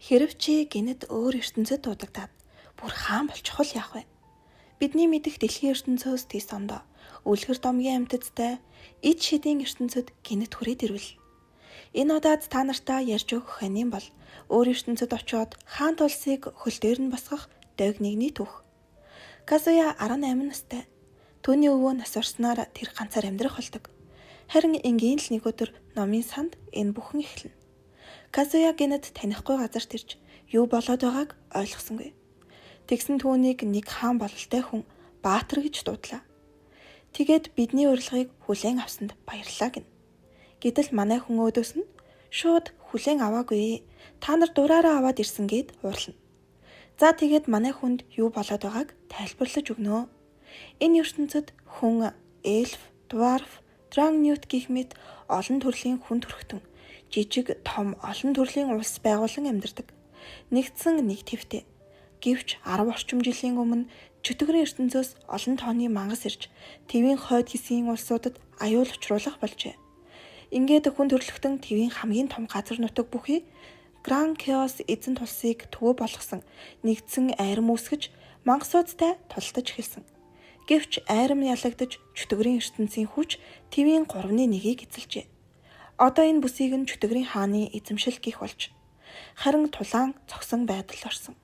Хэрэв чи гинэд өөр ертөнцид дуудагдаад бүр хаан болчихвол яах вэ? Бидний мэдих дэлхийн ертөнцөөс тийс ондоо үлгэр домгийн амьтадтай эд шидийн ертөнцид гинэд хүрээд ирвэл энэ удаад та нартаа ярьж өгөх аним бол өөр ертөнцид очиод хаан тулсыг хөл дээр нь босгох дог нэгний түүх. Казуя 18 настай. Түүний өвөө нас орсноор тэр ганцаар амьдрах болдог. Харин энгийн л нэг өдөр номын санд энэ бүхэн эхэлнэ. Казуя гинэд танихгүй газарт ирж юу болоод байгааг ойлгосонгүй. Тэгсэн түүнийг нэг хаан бололтой хүн Баатар гэж дуудлаа. Тэгээд бидний урилгыг хүлээн авсанд баярлалаа гин. Гэтэл манай хүн өөдөөс нь шууд хүлээн аваагүй. Та нар дураараа аваад ирсэн гэд уурлана. За тэгээд манай хүнд юу болоод байгааг тайлбарлаж өгнө. Энэ ертөнцид хүн, эльф, дварф, драгньют гэх мэт олон төрлийн хүн төрхтөн жижиг том олон төрлийн улс байгуулан амьдардаг. Нэгдсэн нэг твтэй. Гэвч 10 орчим жилийн өмнө чөтгөрийн ертөнцөөс олон тооны мангас ирж твийн хойд хэсгийн улсуудад аюул учруулах болжээ. Ингээд хүн төрлөختөн твийн хамгийн том газар нутаг бүхий Гран Chaos эзэн тулсыг төвөө болгосон нэгдсэн айрам үүсгэж мангасуудтай тултаж эхэлсэн. Гэвч айрам ялагдаж чөтгөрийн ертөнцийн хүч твийн 3/1-ийг эзэлжээ. Одоо энэ бүсийг нь чөтгөрийн хааны эзэмшил гэх болж харин тулаан зогсон байдал орсон.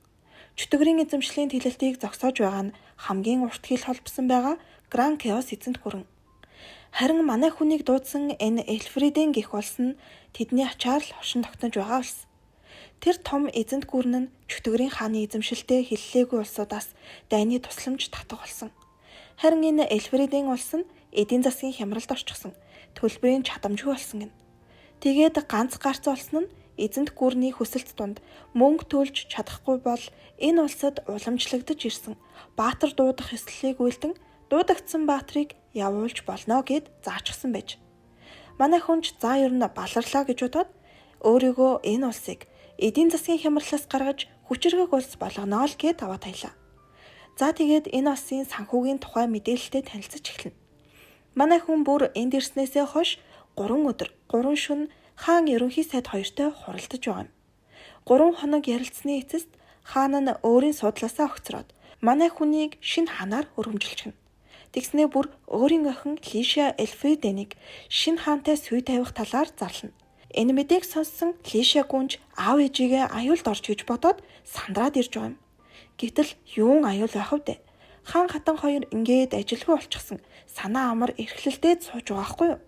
Чөтгөрийн эзэмшлийн тэлэлтийг зогсоож байгаа нь хамгийн урт хил холбосон байгаа Гран Chaos эзэнт гүрэн. Харин манай хүнийг дуудсан энэ Эльфридийн гих улс нь тэдний ачаар л хошин тогтнож байгаа улс. Тэр том эзэнт гүрэн нь чөтгөрийн хааны эзэмшилтэй хиллээгүй улсуудаас дайны тусламж татах болсон. Харин энэ Эльфридийн улс нь эдийн засгийн хямралд орчихсон төлбөрийн чадамжгүй болсон гэнэ. Тэгээд ганц гарц олсон нь эзэнт гүрний хүсэлт тунд мөнгө төлж чадахгүй бол энэ улсад уламжлагдаж ирсэн Баатар дуудах ёслолыг үйлдэн дуудагдсан Баатрыг явуулж болно гэд заачсан байж. Манай хүнч за ер нь баларлаа гэж бодоод өөрийгөө энэ улсыг эдийн засгийн хямралаас гаргаж хүчирхэг улс болгоно л гэд аваад таялаа. За тэгээд энэ улсын санхүүгийн тухай мэдээлэлтэй танилцаж эхэлнэ. Манай хүн бүр энд ирснээсээ хойш 3 өдөр, 3 шөнө хаан ерөнхий сайд хоёртой хуралдаж байгаа юм. 3 хоног ярилцсны эцэст хаан нь өөрийн суудлаасаа огцроод манай хүнийг шинэ хаанаар өргөмжилчихнэ. Тэгснээ бүр өөрийн охин Лиша Эльфриденийг шинэ хаантай сүй тавих талаар зарлана. Энэ мэдээг сонссон Лиша гүнж аав ээжигээ аюулд орж гэж бодоод сандраад ирж байгаа юм. Гэтэл юун аюул байх вэ? Хаан хатан хоёр ингээд ажилгүй болчихсон санаа амар эрхлэлдээд сууж байгаа хгүй юу?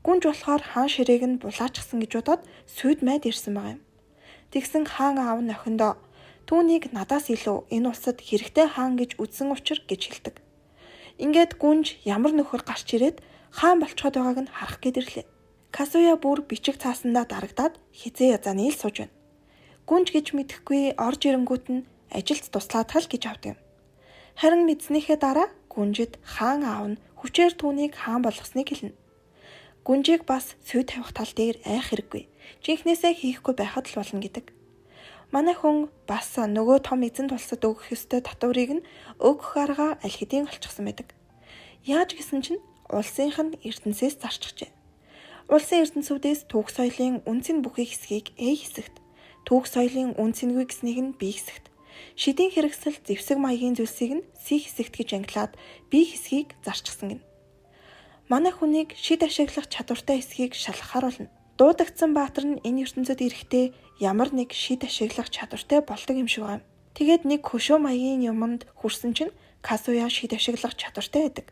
Гүнж болохоор хаан ширээг нь булаачсан гэж бодоод сүйд майд ирсэн байгаа юм. Тэгсэн хаан аав нь охиндоо түүнийг надаас илүү энэ улсад хэрэгтэй хаан гэж үзсэн учраас гэж хэлдэг. Ингээд гүнж ямар нөхөр гарч ирээд хаан болцоход байгааг нь харах гээд ирлээ. Казуя бүр бичиг цаасандаа дарагдаад хизээ язааны ил сууж байна. Гүнж гэж мэдэхгүй орж ирэнгүүт нь ажилд туслаад хал гэж авдаг юм. Харин мэдснийхээ дараа гүнжид хаан аав нь хүчээр түүнийг хаан болгосныг хэлнэ. Гүнжийг бас сүй тавих тал дээр айх хэрэггүй. Жинхнээсээ хийхгүй байхад л болно гэдэг. Манай хүн бас нөгөө том эзэнт улсад өгөх ёстой татварыг нь өгөх арга аль хэдийн олчихсан байдаг. Яаж гэсэн чинь улсынх нь ертөнцөөс зарчихжээ. Улсын ертөнцүүдээс түүх соёлын үнцэн бүхий хэсгийг A хэсэгт, түүх соёлын үнцэнгүй гэснийг нь B хэсэгт, шидийн хэрэгсэл зэвсэг маягийн зүйлсийг нь C хэсэгт гэж ангилаад B хэсгийг зарчихсан гэнэ. Манай хүнийг шид ашиглах чадвартай хэсгийг шалгахаар болно. Дуудагдсан Баатар нь энэ ертөнцид ирэхдээ ямар нэг шид ашиглах чадвартай болдог юм шиг байна. Тэгээд нэг хөшөө маягийн юмд хүрсэн чинь Казуя шид ашиглах чадвартай байдаг.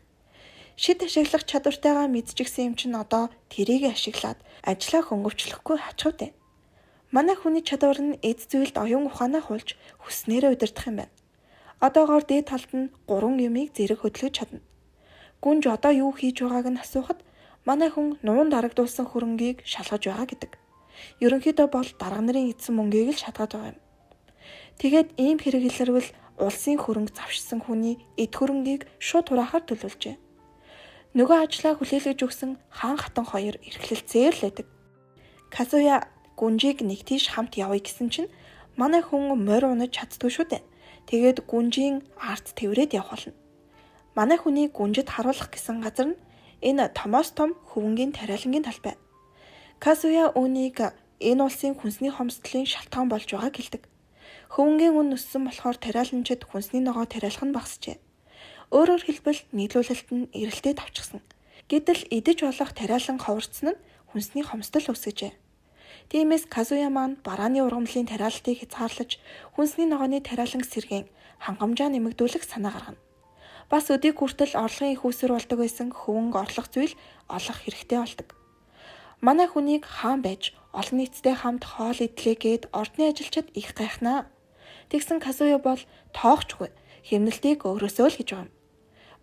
Шид ашиглах чадвартайгаа мэдчихсэн юм чинь одоо тэрийг ашиглаад ажлаа хөнгөвчлөхгүй хачхавтай. Манай хүний чадвар нь эд зүйлд оюун ухаанаа хуулж хүснээрээ удирдах юм байна. Одоогоор дээд талд нь 3 юмыг зэрэг хөдөлгөж чадна. Гүнж одоо юу хийж байгааг нь асуухад манай хүн нуун дарагдуулсан хөрөнгийг шалгаж байгаа гэдэг. Ерөнхийдөө бол дарга нарын эзэн мөнгийг л шатгаад байгаа юм. Тэгээд ийм хэрэг илэрвэл улсын хөрөнгө завшсан хүний эд хөрөнгийг шууд хураахаар төлөвлөжээ. Нөгөө ажлаа хүлээлгэж өгсөн хаан хатан хоёр эрхлэлцээр л байдаг. Казуя гүнжийг нэг тийш хамт явъя гэсэн чинь манай хүн морь унаж чаддгүй шүү дээ. Тэгээд гүнжийн арт тэврээд явах болно. Манай хүний гүнжид харуулах гэсэн газар нь энэ томоос том хөвөнгийн тариалангийн талбай. Казуя үүнийг энэ улсын хүнсний хомсдлын шалтгаан болж байгааг хэлдэг. Хөвөнгийн үн өссөн болохоор тариаланчид хүнсний ногоо тариалах нь багасжээ. Өөрөөр хэлбэл нийлүүлэлт нь эрэлтэд авчихсан. Гэтэл идэж болох тариалан ховорцсон нь хүнсний хомсдол үүсгэжээ. Тиймээс Казуя маань барааны ургамлын тариалтыг хязгаарлаж хүнсний ногооны тариалан сэргээн хангамжаа нэмэгдүүлэх санаа гаргана. Бас өдийг хүртэл орлогын их үсвэр болдог байсан хөвөнг орлох зүйл олох хэрэгтэй болдог. Манай хүнийг хаан байж олон нийтэд хамт хоол идлээ гээд ордны ажилчид их гайхнаа. Тэгсэн Казуя бол тоогчгүй хэмнэлтийг өөрөөсөө л хийж байгаа юм.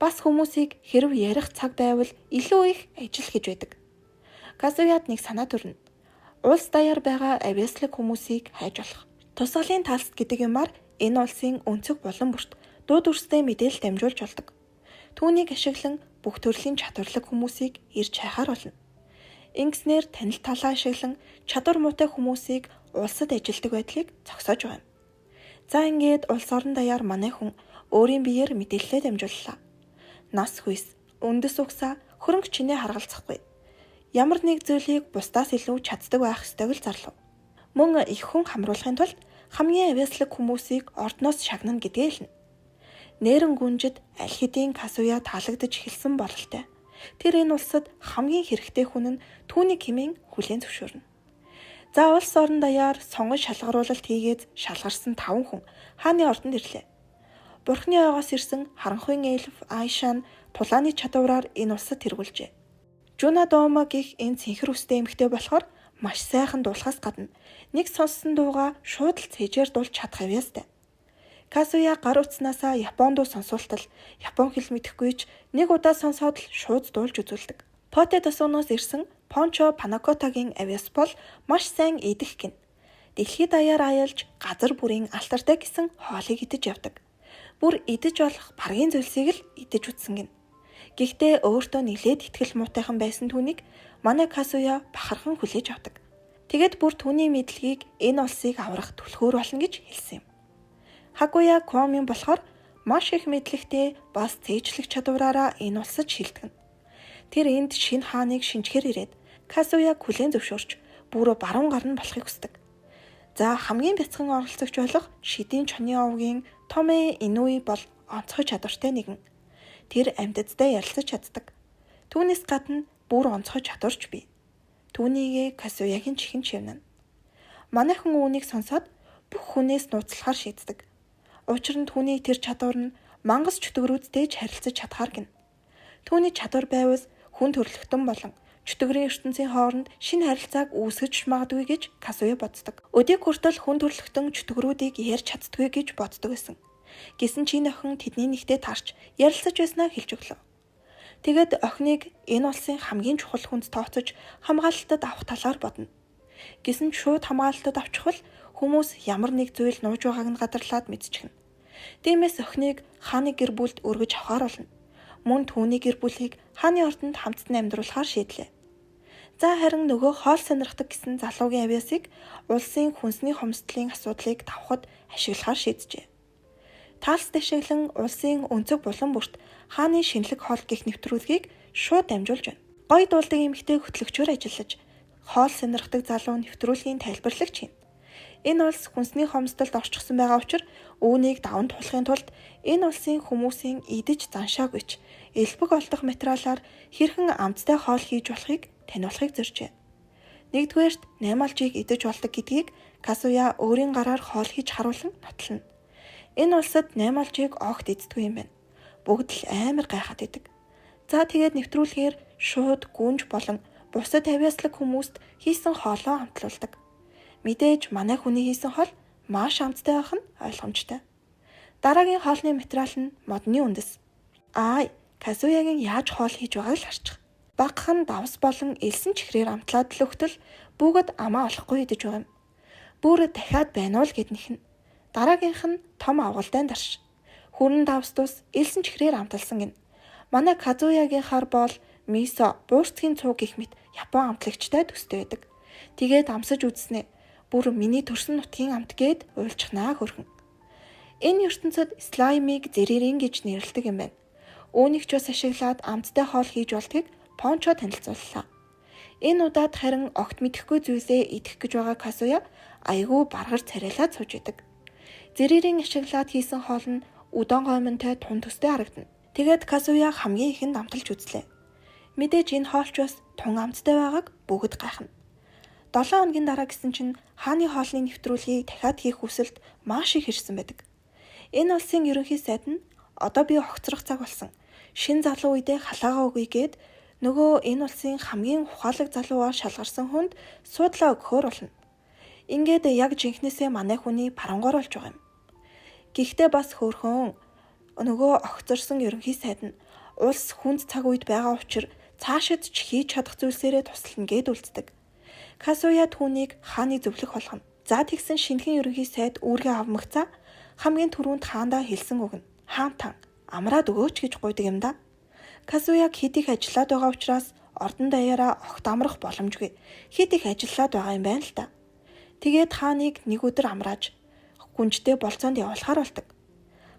Бас хүмүүсийг хэрв ярих цаг байвал илүү их ажил хийж байдаг. Казуяд нэг санаа төрнө. Улс даяар байгаа авьяаслаг хүмүүсийг хайж болох. Тусгалын талс гэдэг юмар энэ улсын өнцөг булан бүрт дууд үрстэй мэдээлэл дамжуулж болдог. Түүнийг ашиглан бүх төрлийн чадварлаг хүмүүсийг ирж хайхаар болно. Ингэснээр танил талаа ашиглан чадвар муутай хүмүүсийг улсад ажилдаг байдлыг зогсоож байгаа юм. За ингээд улс орон даяар манай хүн өөрийн биеэр мэдээлэлээ дамжууллаа. Нас хүйс, үндэс угсаа, хөрөнгө чинээ харгалзахгүй. Ямар нэг зүйлийг бусдаас илүү чаддаг байх ёстойг л зарлав. Мөн их хүн хамруулахын тулд хамгийн авьяаслаг хүмүүсийг ордноос шагнана гэдгээ хэлнэ. Нээрэн гүнжид аль хэдийн Казуя таалагдж эхэлсэн бололтой. Тэр энэ улсад хамгийн хэрэгтэй хүн нь түүнийг хэмээн хүлээн зөвшөөрнө. За улс орон даяар сонгон шалгаруулалт хийгээд шалгарсан 5 хүн хааны ордонд ирлээ. Бурхны ойгоос ирсэн харанхуйн эльф Айшан тулааны чадвараар энэ улсад тэргүүлжээ. Жуна Дома гэх энэ цэнхэр үстэй эмэгтэй болохоор маш сайхан дуулахаас гадна нэг сонссон дууга шууд л цээжээр дуулж чадах авьяастай. Казуя гар утснаасаа Японд дуу сонсуултал Япон хэл мэдэхгүй ч нэг удаа сонсоод л шууд дуулж үзүүлдэг. Поте тосгоноос ирсэн Пончо Панакотагийн авьяас бол маш сайн идэх гин. Дэлхийд даяар аялж газар бүрийн алтартай гэсэн хоолыг идэж явдаг. Бүр идэж болох баргийн зүйлсийг л идэж үтсэн гин. Гэхдээ өөртөө нилээд итгэл муутайхан байсан түүнийг манай Казуя бахархан хүлээж авдаг. Тэгэд бүр түүний мэдлэгийг энэ улсыг аврах түлхүүр болно гэж хэлсэн юм. Хагуя Куамин болохоор маш их мэдлэгтэй бас цээжлэх чадвараараа энэ улсад шилтгэн. Тэр энд шинэ хааныг шинжхээр ирээд Казуяг хүлээн зөвшөөрч бүр баруун гарна болохыг хүсдэг. За хамгийн бяцхан оролцогч болох Шидийн чоны овгийн Томе Инуи бол онцгой чадвартай нэгэн. Тэр амьтадтай ярилцаж чаддаг. Түүнээс гадна бүр онцгой чадварч бий. Түүнийгээ Казуягийн чихэн шивнэн. Манай хүн үүнийг сонсоод бүх хүнээс нууцлахаар шийддэг. Учир нь түүний тэр чадвар нь мангас чөтгөрүүдтэй ч харилцаж чадхаар гин. Түүний чадвар байвал хүн төрлөختөн болон чөтгөрийн ертөнцийн хооронд шинэ харилцааг үүсгэж магадгүй гэж Казуя боддог. Өдийг хүртэл хүн төрлөختөн чөтгөрүүдийг ярьж чаддгүй гэж боддог байсан. Гэсэн чинь охин тэдний нэгтээ тарч ярилцаж байснаа хэлж өглөө. Тэгэд охиныг энэ улсын хамгийн чухал хүнд тооцож хамгаалалтад авах талаар бодно. Гэсэн шууд хамгаалалтад авчихвал хүмүүс ямар нэг зүйл нууж байгааг нь гадарлаад мэдчихнэ. Тиймээс охиныг хааны гэр бүлд өргөж авахар болно. Мөн түүний гэр бүлийг хааны ордонд хамтдан амьдруулахар шийдлээ. За харин нөгөө хоол сонирхдаг гэсэн залуугийн авьяасыг улсын хүнсний хомсдлын асуудлыг давхад ашиглахар шийджээ. Талс дэшиглэн улсын өнцөг булан бүрт хааны шинэлэг хоол гэх нэвтрүүлгийг шууд дамжуулж байна. Гой дуулдаг эмэгтэй хөтлөгчөөр ажиллаж хоол сонирхдаг залуу нэвтрүүлгийн тайлбарлагч юм. Энэ улс хүнсний хомсдолд орчихсон байгаа учраас үүнийг даван туулахын тулд энэ улсын хүмүүсийн идэж заншаагүй ч элбэг олдох материалаар хэрхэн амттай хоол хийж болохыг таниулахыг зоржээ. Нэгдүгээрт наймаалжийг идэж болдог гэдгийг Казуя өөрийн гараар хоол хийж харуулan нотлно. Энэ улсад наймаалжийг огт иддэг юм байна. Бүгд л амар гайхаад идэг. За тэгээд нэвтрүүлгээр шууд гүнж болон бусад авьяаслаг хүмүүст хийсэн хоолоо хамтлуулдаг. Мэдээж манай хүний хийсэн хоол маш амттай байх нь ойлгомжтой. Дараагийн хоолны материал нь модны үндэс. Казуягийн яаж хоол хийж байгааг л харчих. Багхан давс болон элсэн чихрээр амтлаад л өгтөл бүгд амаа олохгүй идэж байгаа юм. Бүр дахиад байна уу л гэд нэхнэ. Дараагийнх нь том авгалдайн дарш. Хүрэн давс тус элсэн чихрээр амталсан гин. Манай Казуягийнхаар бол мисо, буурцгийн цуг гэх мэт Япон амтлагчтай төстэй байдаг. Тэгээд амсаж үзснэ. Бүр миний төрсөн нутгийн амт гээд уйлчихнаа хөрхөн. Энэ ертөнцид слаймыг зэрэрин гэж нэрлэдэг юм байна. Үүнийг ч бас ашиглаад амттай хоол хийж болдгийг Пончо танилцууллаа. Энэ удаад харин огт мэдэхгүй зүйлээ идэх гэж байгаа Казуя айгүй баргар царайлаад сууж идэг. Зэрээрийн ашиглаад хийсэн хоол нь удаан гомонтой тун төстэй харагдана. Тэгээд Казуя хамгийн ихэнд амталж үзлээ. Мэдээж энэ хоолч бас тун амттай байгааг бүгд гайхна. 7 хоногийн дараа гэсэн чинь хааны хоолны нэвтрүүлгийг дахиад хийх хүсэлт маш их ирсэн байдаг. Энэ улсын ерөнхий сайд нь одоо би огцрох цаг болсон. Шин залуу үедээ халаагаа өгье гэд нөгөө энэ улсын хамгийн ухаалаг залуугаар шалгарсан хүнд суудлаа өгөхөөр болно. Ингээд яг жинхнээсээ манай хүний барангоор болж байгаа юм. Гэхдээ бас хөөрхөн нөгөө огцорсон ерөнхий сайд нь улс хүнд цаг үед байгаа учраас цаашид ч хийж чадах зүйлсээрээ туслана гэд үлддэг. Казуя түүнийг хааны зөвлөх болгоно. За тэгсэн шинэхэн ерөнхий сайд үүргээ авмагцаа хамгийн түрүүнд хаандаа хэлсэн үг нь хаантан амраад өгөөч гэж гуйдаг юм да. Казуяг хэд их ажиллаад байгаа учраас ордон даяараа огт амрах боломжгүй. Хэд их ажиллаад байгаа юм байна л та. Тэгээд хааныг нэг өдөр амрааж гүнжтэй болцоонд явуулахаар болдог.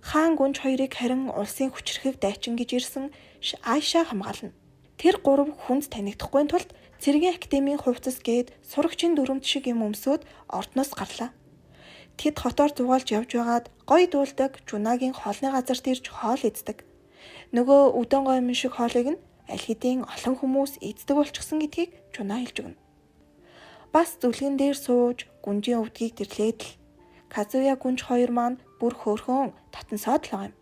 Хаан гүнж хоёрыг харин улсын хүчрэхэг дайчин гэж ирсэн Айша хамгаална. Тэр гурав хүнд танигдахгүй тулд цэргийн академийн хувцас гээд сурагчийн дүрмд шиг юм өмсөөд ордноос гарлаа. Тэд хотоор зугаалж явж байгаад гой дуулдаг Жунагийн хоолны газарт ирж хоол эздэг. Нөгөө үдэн гомон шиг хоолыг нь аль хэдийн олон хүмүүс эздэг болчихсон гэдгийг Жуна хэлж өгнө. Бас зүлгэн дээр сууж гүнжийн өвдгийг дэрлээд л Казуя гүнж хоёр маань бүр хөөрхөн татансаад л байгаа юм.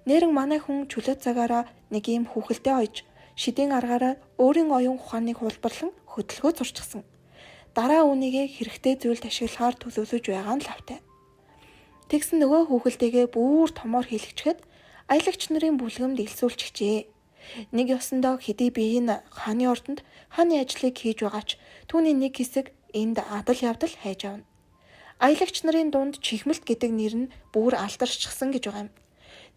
Нэрэн манай хүн чөлөө цагаараа нэг юм хүүхэлдээ ойж шидийн аргаараа өөрийн оюун ухааныг хулбарлан хөдөлгөөн сурчсан. Дараа үүнийгээ хэрэгтэй зүйлд ашиглахаар төлөвлөж байгаа нь лавтай. Тэгсэн нөгөө хүүхэлдээгээ бүр томоор хийлгчихэд аялагч нарын бүлгэмд илсүүлчихжээ. Нэг ёсондоо хэдий биеийн хааны ордонд хааны ажлыг хийж байгаач түүний нэг хэсэг энд адал явдал хайж авна. Аялагч нарын дунд чихмэлт гэдэг нэр нь бүр алдаршчихсан гэж байгаа юм.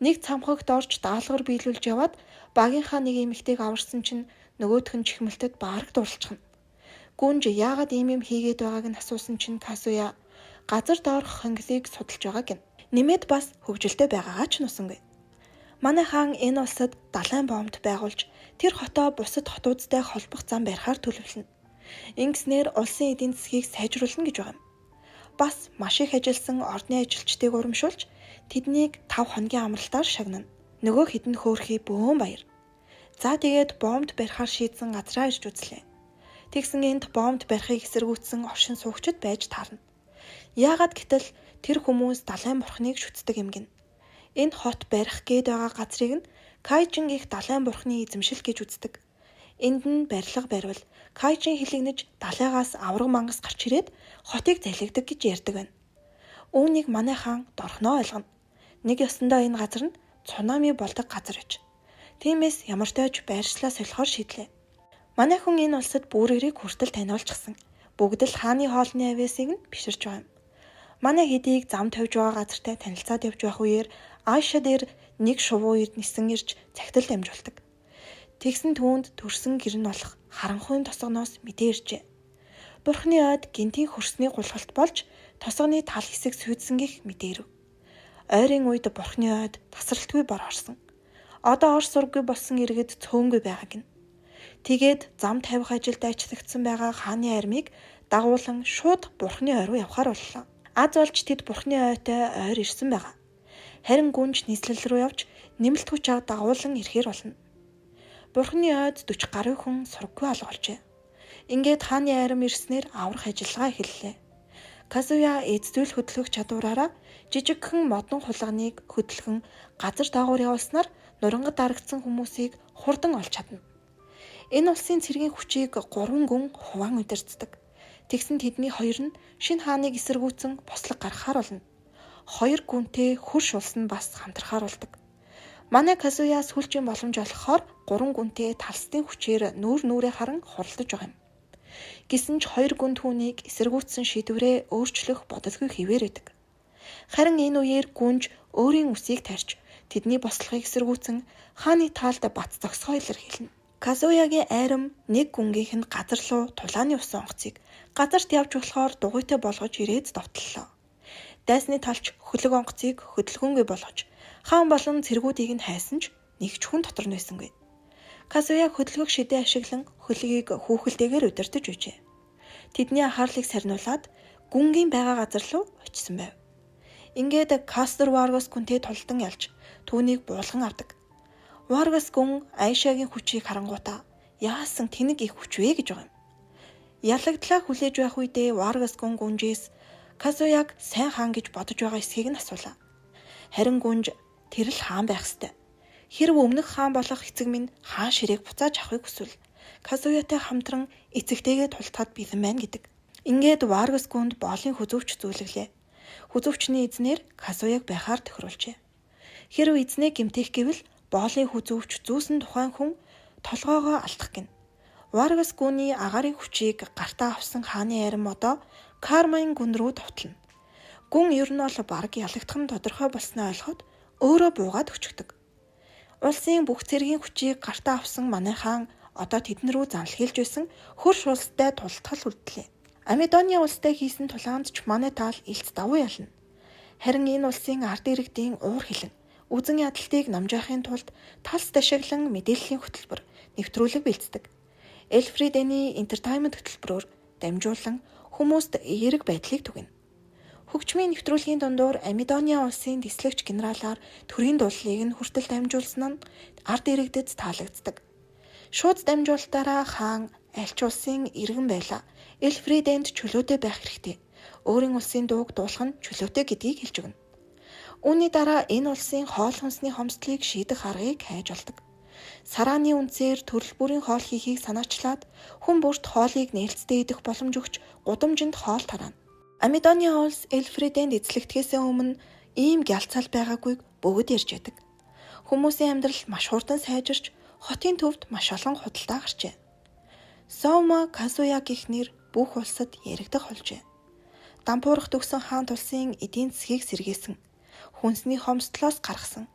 Нэг цамхагт орж даалгавар биелүүлж яваад багийнхаа нэг эмэгтэйг аварсан чинь нөгөөх нь чихмэлтэд баараг дурлцчихна. Гүнж яагаад ийм юм хийгээд байгааг нь асуусан чинь Казуя газар доорх хонгилыг судалж байгаа гин. Нэмээд бас хөвгөлтэй байгаагаа ч нусангүй. Манай хаан энэ улсад далайн бомбд байгуулж тэр хотоо бусад хотуудтай холбох зам барихаар төлөвлөнө. Ингэснээр улсын эдийн засгийг сайжруулна гэж байгаа юм. Бас маш их ажилласан ордны ажилчдыг урамшуулж тэднийг 5 хоногийн амралтаар шагнана. Нөгөө хідэн хөөрхий бөөн баяр. За тэгээд бомбд барихаар шийдсэн газраа ирж үзлээ. Тэгсэн энд бомбд барихыг эсэргүүцсэн оршин суугчид байж таарна. Яагаад гэтэл тэр хүмүүс далайн бурхныг шүтдэг юм гин. Энэ хот барих гээд байгаа газрыг нь Кайжин их далайн бурхны эзэмшил гэж үздэг. Энд нь барилга барьвал Кайжин хилэгнэж далайгаас авраг мангас гарч ирээд хотыг залгидаг гэж ярьдаг байна. Үүнийг манай хаан дорхноо ойлгоно. Нэг ёсондоо энэ газар нь цунами болдог газар гэж. Тиймээс ямар ч тойж байршлаа солихоор шийдлээ. Манай хүн энэ улсад бүрээрийг хүртэл таниулчихсан. Бүгд л хааны хоолны авьяасыг нь биширч байгаа юм. Манай хэдийг зам тавьж байгаа газартай танилцаад явж байх үеэр Айша дээр нэг шувуу ирд нисэн ирж цагтал дамжуулдаг. Тэгсэн түүнд төрсөн гэр нь болох харанхуйн тосгоноос мэдээ иржээ. Бурхны ойд гинтийн хөрсний гулгалт болж тосгоны тал хэсэг сүйдсэн гих мэдээ ирэв. Ойрын үед бурхны ойд тасралтгүй бор орсон. Одоо ор сурггүй болсон иргэд цөөнгүй байгаа гин. Тэгээд зам тавих ажилд ажиллагдсан байгаа хааны армийг дагуулan шууд бурхны ой руу явахаар боллоо. Аз болж тэд бурхны ойтой ойр ирсэн байгаа. Харин гүнж нийслэл рүү явж нэмэлт хүч дагуулan ирэхээр болно. Бурхны ойд 40 гаруй хүн сурггүй алгуулжээ. Ингээд хааны арим ирснээр аврах ажиллагаа эхэллээ. Казуя эздэвэл хөдөлгөх чадвараараа жижигхэн модон хулганыг хөдөлгөн газар даагуур явуулснаар нурангад дарагдсан хүмүүсийг хурдан олж чадна. Энэ улсын цэргийн хүчийг 3 гүн хуваан удирддаг. Тэгсэн тэдний хоёр нь шинэ хааныг эсэргүүцэн бослог гаргахаар болно. 2 гүнтэй хөрш улс нь бас хамтрахаар болдог. Манай Казуя сүлжийн боломж олгохоор 3 гүнтэй талстын хүчээр нүүр нүрээ харан хуралдаж байгаа юм. Гэсэн ч 2 гүн түүнийг эсэргүүцсэн шийдвэрээ өөрчлөх бодолгүй хэвээр байдаг. Харин энэ үеэр гүнж өөрийн үсийг тарьж тэдний бослогыг эсэргүүцэн хааны таалд бац зогсгоо илэрхийлнэ. Казуягийн айрам нэг гүнгийнх нь газар руу тулааны усан онгоцыг газарт явж болохоор дугуйтай болгож ирээд довтлоо. Дайсны талч хөлөг онгоцыг хөдөлгөөнгүй болгож хаан болон цэргүүдийг нь хайсан ч нэг ч хүн дотор нь байсангүй. Казуя хөдөлгөөх шидээ ашиглан хөлөгийг хүүхэлдэйгээр удирдах үжээ. Тэдний анхаарлыг сарниулаад гүнгийн байгаа газар руу очисон байв. Ингээд Кастер Варгас гүнтэй тулдан ялж түүнийг буулган авдаг. Варгас гүн Айшагийн хүчийг харангуйтаа яасан тэнэг их хүч вэ гэж байгаа юм. Ялагдлаа хүлээж байх үедээ Варгас гүн гүнжээс Казуяг сайн хаан гэж бодож байгаа эсхийг нь асуулаа. Харин гүнж тэр л хаан байх ёстой. Хэрв өмнөх хаан болох эцэг минь хаан ширээг буцааж авахыг хүсвэл Казуятай хамтран эцэгтэйгээ тултахад бэлэн байна гэдэг. Ингээд Варгас гүнд боолын хүзүүвч зүүлгэлээ. Хүзүүвчний эзнэр Казуяг байхаар тохируулжээ. Хэрв эзнээ гэмтэх гэвэл боолын хүзүүвч зүүсэн тухайн хүн толгоогоо алдах гин. Варгас гүний агаарын хүчийг гартаа авсан хааны арим одоо Кармайн гүн рүү товтлно. Гүн ер нь бол бараг ялагдах нь тодорхой болсноо ойлгоход өөрөө буугаад өчгдөг. Улсын бүх цэргийн хүчийг гартаа авсан манай хаан одоо тэдэн рүү занл хийлж байсан хөрш улстай тултгал үлдлээ. Амидоны улстай хийсэн тулаанд ч манай таал илт давуу ялна. Харин энэ улсын ард иргэдийн уур хилэн үзэн ядалтыг намжаахын тулд талс ташиглан мэдээллийн хөтөлбөр нэвтрүүлэг бэлддэг. Эльфридений entertainment хөтөлбөрөөр дамжуулан хүмүүст эерэг байдлыг түгэнэ. Хөгжмийн нэвтрүүлгийн дундуур Амидоны улсын дэслэгч генералаар төрийн дуулалыг нь хүртэл дамжуулсан нь ард иргэдэд таалагддаг. Шууд дамжуулалтаараа хаан аль ч улсын иргэн байлаа. Эльфриденд чөлөөтэй байх хэрэгтэй. Өөрийн улсын дууг дуулах нь чөлөөтэй гэдгийг хэлж өгнө. Үүний дараа энэ улсын хоол хүнсний хомсдлыг шийдэх аргыг хайж болдог. Сарааны үнцээр төрөл бүрийн хоол хийхийг санаачлаад хүн бүрт хоолыг нээлттэй идэх боломж өгч гудамжинд хоол тараана. Амидоны улс Эльфриденд эзлэгдэхээс өмнө ийм гялцал байгаагүйг бүгд ярьж байдаг. Хүмүүсийн амьдрал маш хурдан сайжирч хотын төвд маш олон худалдаа гарчээ. Соума Казуя гэх нэр бүх улсад яригдах болжээ. Дампуурах төгсөн хаан тулсын эдийн засгийг сэргээсэн, хүнсний хомсдлоос гаргасан,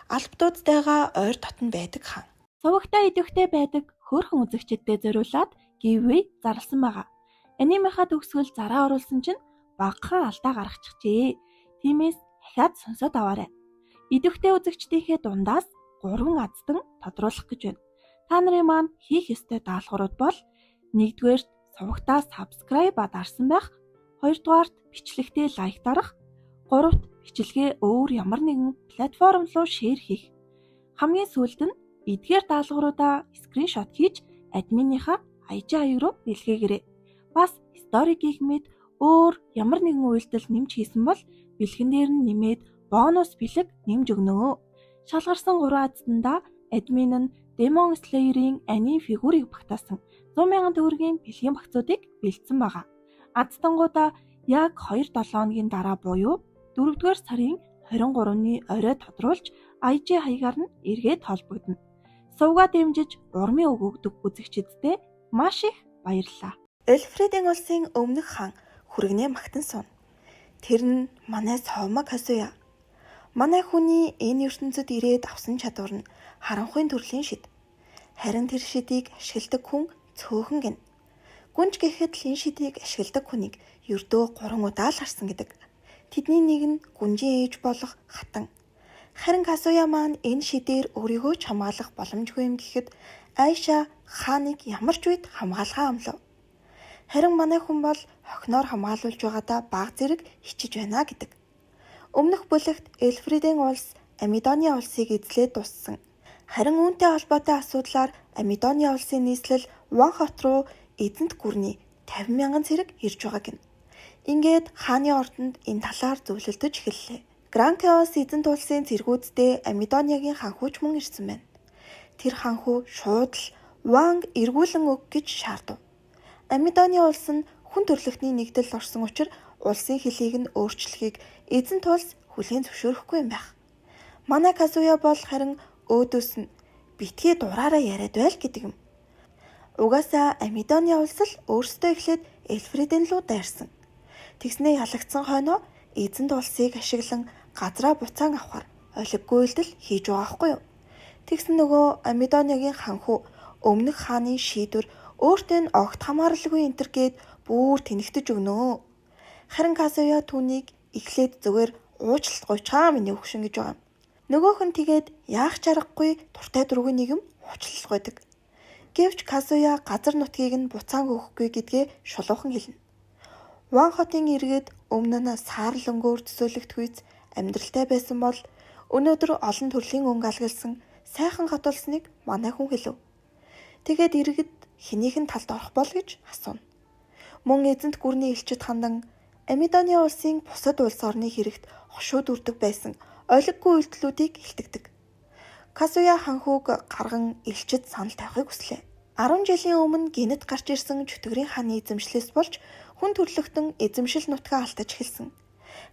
албадуудтайгаа ойр дотн байдаг хаан. Сувагтай идэвхтэй байдаг хөөрхөн үзэгчдэд зориулаад giveaway зарласан байгаа. Анимынхаа төгсгөл зараа оруулсан чинь багахан алдаа гаргачихжээ. Тиймээс дахиад сонсоод аваарай. Идэвхтэй үзэгчдийнхээ дундаас 3 аздан тодруулах гэж байна. Та нарын маань хийх ёстой даалгаврууд бол 1-р сувагтаа subscribe дарсан байх, 2-р бичлэгтээ лайк дарах, 3-т бичлэгээ өөр ямар нэгэн платформ руу шеэр хийх. Хамгийн сүүлд нь эдгээр даалгавруудаа скриншот хийж админийнхаа IG хаяг руу илгээгээрэй. Бас сторигийн мэд өөр ямар нэгэн үйлдэл нэмж хийсэн бол бэлгэн дээр нь нэмээд бонус бэлэг нэмж өгнө. Шалгарсан 3 аздандаа админ нь Demon Slayer-ийн аним фигурыг багтаасан 100,000 төгрөгийн бэлгийн багцуудыг бэлдсэн байгаа. Аздангуудаа яг 2-7 хоногийн дараа буюу 4-р сарын 23-ны орой тодруулж IG хаягаар нь эргээд холбогдно. Сувгаа дэмжиж урмын үг өгдөг үзэгчдэдээ маш их баярлалаа. Эльфридийн улсын өмнөх хаан хүргэнээ магтан суун. Тэр нь манай Соума Казуя. Манай хүний энэ ертөнцид ирээд авсан чадвар нь харанхуйн төрлийн шид. Харин тэр шидийг ашигладаг хүн цөөхөн гин. Гүнж гэхэд л энэ шидийг ашигладаг хүнийг ердөө 3 удаа л харсан гэдэг. Тэдний нэг нь гүнжийн ээж болох хатан. Харин Казуя маань энэ шидээр өөрийгөө ч хамгаалах боломжгүй юм гэхэд Айша хааныг ямар ч үед хамгаалахаа амлав. Харин манай хүн бол хохиноор хамгаалуулж байгаадаа баг зэрэг хичиж байна гэдэг. Өмнөх бүлэгт Эльфридийн улс Амидоны улсыг эзлээд дуссан. Харин үүнтэй холбоотой асуудлаар Амидоны улсын нийслэл Ван хот руу эзэнт гүрний 50,000 цэрэг ирж байгаа гин. Ингээд хааны ордонд энэ талаар зөвлөлдөж эхэллээ. Гранкеос эзэнт улсын цэргүүддээ Амидоныгийн ханхууч мөн ирсэн байна. Тэр ханхуу шууд л Ванг эргүүлэн өг гэж шаардав. Амидоны улс нь хүн төрөлхтний нэгдэл орсон учраас улсын хэлийг нь өөрчлөхийг эзэнт улс хүлээн зөвшөөрөхгүй юм байх. Манай Казуя бол харин өөдөөс нь битгий дураараа яриад байл гэдэг юм. Угаасаа Амидоны улс л өөрсдөө эхлээд Эльфридийн луу дайрсан. Тэгснээ ялагдсан хойноо эзэнт улсыг ашиглан газраа буцаан авахар олиггүй үйлдэл хийж байгаа байхгүй юу? Тэгсэн нөгөө Амидоныгийн ханхуу өмнөх хааны шийдвэр өөртөө нь огт хамааралгүй энтер гээд бүр тэнэгтэж өгнө. Харин Казуя түүнийг эхлээд зүгээр уучлалт гуйчаа миний хөвшин гэж байгаа юм. Нөгөөх нь тэгээд яах чаргагүй туртай дургүй нэг юм хучлах байдаг. Гэвч Казуя газар нутгийг нь буцаан өгөхгүй гэдгээ шулуухан хэлнэ. Ван хотын иргэд өмнө нь саарл өнгөөр төсөөлөгдөх үйс амьдралтай байсан бол өнөөдөр олон төрлийн өнгө алгалсан сайхан хот болсныг манай хүн хэлв. Тэгээд иргэд хэнийх нь талд орох бол гэж асууна. Мөн эзэнт гүрний элчид хандан Амидоны улсын бусад улс орны хэрэгт хошууд үрдэг байсан ойлггүй үйлдэлүүдийг илтгэдэг. Казуя ханхуг гарган элчид санал тавихыг хүслээ. 10 жилийн өмнө гинэт гарч ирсэн чөтгөрийн хааны эзэмшлээс болж хүн төрлөختөн эзэмшил нутгаа алдаж эхэлсэн.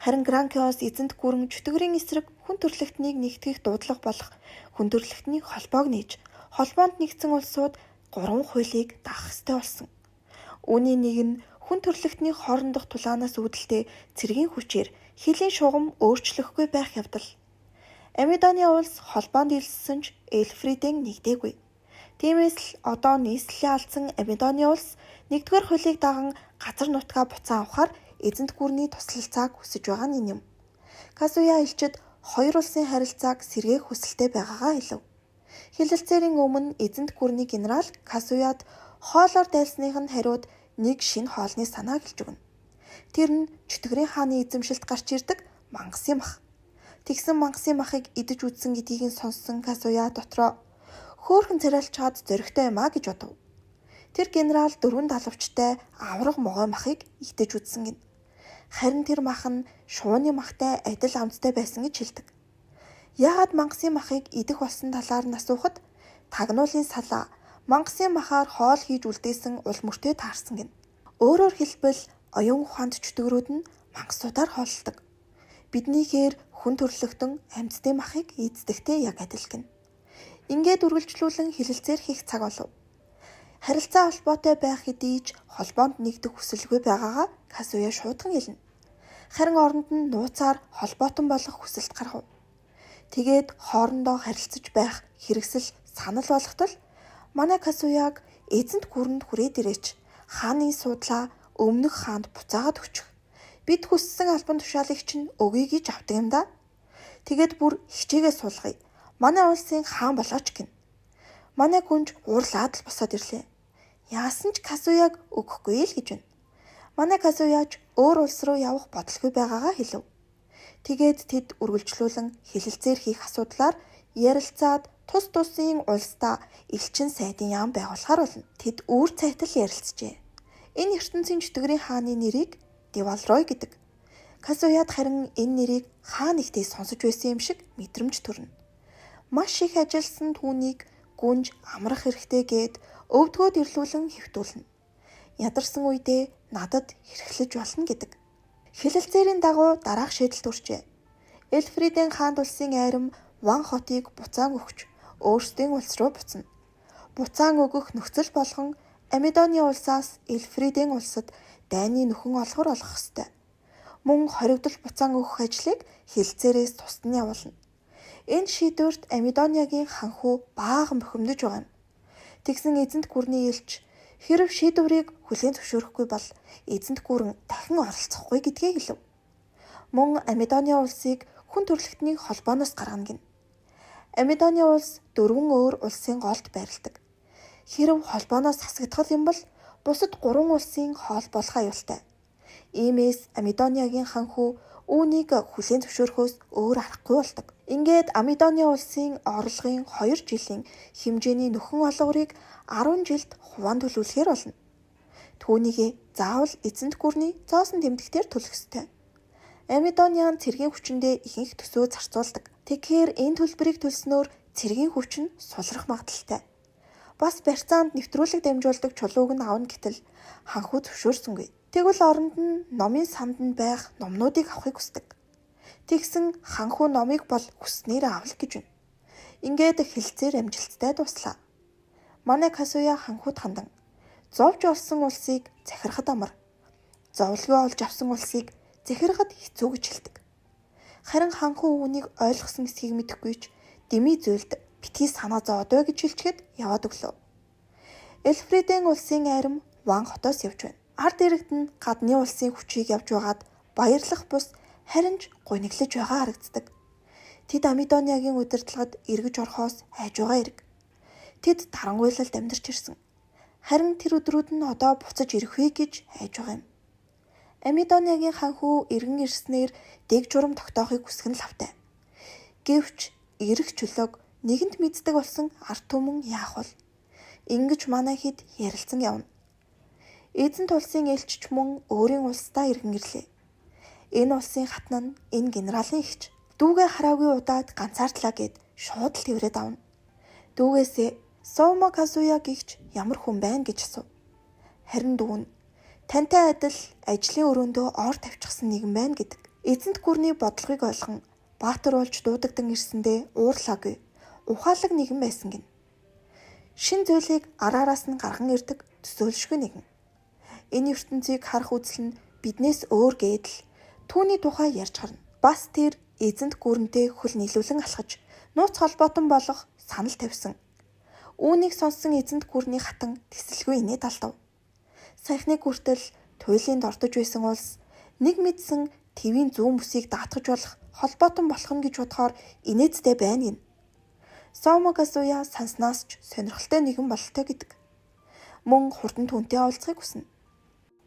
Харин Гранкиос эзэнт гүрэн чөтгөрийн эсрэг хүн төрлөختнийг нэгтгэх дуудлага болох хүн төрлөختний холбоог нээж холбоонд нэгдсэн улсууд 3 хуулийг даах ёстой болсон. Үүний нэг нь хүн төрлөختний хоорондох тулаанаас үүдэлтэй цэргийн хүчээр хилийн шугам өөрчлөхгүй байх явдал. Амидоны улс холбоонд илссэн ч Эльфридийн нэгдээгүй. Тиймээс л одоо нийслэлээ алдсан Амидоны улс 1-р хуулийг даган газар нутгаа буцаан авахар эзэнт гүрний туслалцааг хүсэж байгаа нь юм. Казуя элчид 2 улсын харилцааг сэргээх хүсэлтэй байгаагаа хэлв. Хэлэлцээрийн өмнө эзэнт гүрний генерал Казуяд хоолоор дайсных нь хариуд нэг шинэ хоолны санааг хэлж өгнө. Тэр нь чөтгөрийн хааны эзэмшилд гарч ирдэг мангасын мах. Тэгсэн мангасын махыг идэж үзсэн гэдгийг нь сонссон Казуя дотроо хөөхөн царайлчаад зоригтой юм а гэж бодов. Тэр генерал 4 далавчтай авраг могой махыг идэж үзсэн гин. Харин тэр мах нь шууны махтай адил амттай байсан гэж хэлдэг. Яагаад мангасын махыг идэх болсон талаар нь асуухад тагнуулын салаа мангасын махаар хоол хийж үлдээсэн ул мөртөө таарсан гин. Өөрөөр хэлбэл оюун ухаанд чөтгөрүүд нь мангасуудаар хооллдог. Биднийхээр хүн төрлөختөн амьтдын махыг эздэгтэй яг адил гин. Ингээд үргэлжлүүлэн хэлэлцээр хийх цаг болов. Харилцаа холбоотой байх хэдий ч холбоонд нэгдэх хүсэлгүй байгаагаа Казуя шуудхан хэлнэ. Харин оронд нь нууцаар холбоотон болох хүсэлт гаргав. Тэгээд хоорондоо харилцаж байх хэрэгсэл санал болготол манай Казуяг эзэнт гүрэнд хүрээд ирээч хааны суудлаа өмнөх хаанд буцаагаад өчөх. Бид хүссэн албан тушаалыг чинь өгье гэж авдаг юм да. Тэгээд бүр хичээгээ суулгая. Манай улсын хаан болооч гин. Манай гүнж уурлаад л босоод ирлээ. Яасан ч Казуяг өгөхгүй л гэж байна. Манай Казуяж өөр улс руу явах бодолгүй байгаагаа хэлв. Тэгээд тэд үргэлжлүүлэн хэлэлцээр хийх асуудлаар ярилцаад тус тусын улсдаа элчин сайдын яам байгуулахар болно. Тэд үүр цайтал ярилцжээ. Энэ ертөнцийн чөтгөрийн хааны нэрийг Девалрой гэдэг. Казуяд харин энэ нэрийг хаан ихтэй сонсож байсан юм шиг мэдрэмж төрнө. Маш их ажилласан түүнийг гүнж амрах хэрэгтэй гээд өвдгөөд ирлүүлэн хэвтүүлнэ. Ядарсан үедээ надад хэрхлэж болно гэдэг. Хэлэлцээрийн дагуу дараах шийдэлт хүрчээ. Эльфридийн хаанд улсын айрам Ван хотыг буцаан өгч өөрсдийн улс руу буцна. Буцаан өгөх нөхцөл болгон Амидоны улсаас Эльфридийн улсад дайны нөхөн олгор олгох ёстой. Мөн хоригдол буцаан өгөх ажлыг хэлэлцээрээс тусад нь явуулна. Энэ шийдвэрт Амидоныагийн ханхүү баахан бухимдаж байгаа юм. Тэгсэн эзэнт гүрний элч хэрэв шийдвэрийг хүлээн зөвшөөрөхгүй бол эзэнт гүрэн дахин оролцохгүй гэдгээ хэлв. Мөн Амидоны улсыг хүн төрлөختний холбооноос гаргана гин. Амидоны улс 4 өөр улсын голд байрладаг. Хэрэв холбооноос хасагдах юм бол бусад 3 улсын хоол болох аюултай. Иймээс Амидоныагийн ханхүү үүнийг хүлээн зөвшөөрөхөөс өөр аргагүй болдог. Ингээд Амидоны улсын орлогын 2 жилийн хэмжээний нөхөн олгорыг 10 жилд хуваан төлөвлөхөр болно. Түүнийг заавал эзэнт гүрний зоосон тэмдэгтээр төлөх ёстой. Амидониан цэргийн хүчиндээ ихэнх төсөө зарцуулдаг. Тэгэхээр энэ төлбөрийг төлснөөр цэргийн хүч нь сулрах магадлалтай. Бас барьцаанд нэвтрүүлэг дамжуулдаг чулууг нь авна гэтэл ханхүү зөвшөөрсөнгүй. Тэгвэл оронд нь номын самданд байх номнуудыг авахыг хүсдэг. Тэгсэн ханхүү номыг бол хүснээр авах гэж байна. Ингээд хэлцээр амжилттай дуслаа. Манай Казуя ханхууд хандан зовж олсон улсыг захирахад амар. Зовлгоо олж авсан улсыг захирахад хэцүү гэж хэлдэг. Харин ханхуу үүнийг ойлгосон эсхийг мэдэхгүй ч дэмий зүйлд битгий санаа зовдоо гэж хэлчихэд яваад өглөө. Эльфридийн улсын айрам Ван хотоос явж байна. Ард иргэд нь гадны улсын хүчийг явж байгаад баярлах бус харин ч гуниглаж байгаа харагддаг. Тэд Амидониагийн удирдлагад эргэж орохоос хайж байгаа хэрэг. тэд дарангуйлалд амьдарч ирсэн. Харин тэр өдрүүд нь одоо буцаж ирэхгүй гэж айж байгаа юм. Амидониагийн ханхүү иргэн ирснээр дэг журам тогтоохыг хүсгэн лавтай. Гэвч ирэх чөлөөг нэгэнт мэддэг болсон ард түмэн яах вэ? Ингэж манай хэд ярилцсан явна. Эзэнт улсын элчч мөн өөрийн улсдаа иргэн ирлээ. Энэ улсын хатна нь энэ генералын эгч. Дүүгээ хараагүй удаад ганцаардлаа гэд шууд л тэрвэрэд авна. Дүүгээсээ Сомо Казуя гэгч ямар хүн байна гэж асуув. Харин дүү нь тантай адил ажлын өрөөндөө ор тавьчихсан нэгэн байна гэдэг. Эзэнт гүрний бодлогыг ойлгон баатар болж дуудагдан ирсэндээ уурлаагүй. Ухаалаг нэгэн байсан гин. Шин зүйлийг араараас нь гарган ирдэг төсөөлшгүй нэгэн. Энэ ертөнцийг харах үзэл нь биднээс өөр гэдэл түүний тухай ярьж гарна. Бас тэр эзэнт гүрэнтэй хөл нийлүүлэн алхаж нууц холбоотон болох санал тавьсан. Үүнийг сонссон эзэнт гүрний хатан тэсэлгүй инээд алдав. Саяхны хүртэл туйлын дордож байсан улс нэг мэдсэн твийн зүүн бүсийг даатгаж болох холбоотон болох нь гэж бодохоор инээдтэй байна гин. Сомо Казуя санснаас ч сонирхолтой нэгэн бололтой гэдэг. Мөн хурдан түнтэй уулзахыг хүснэ.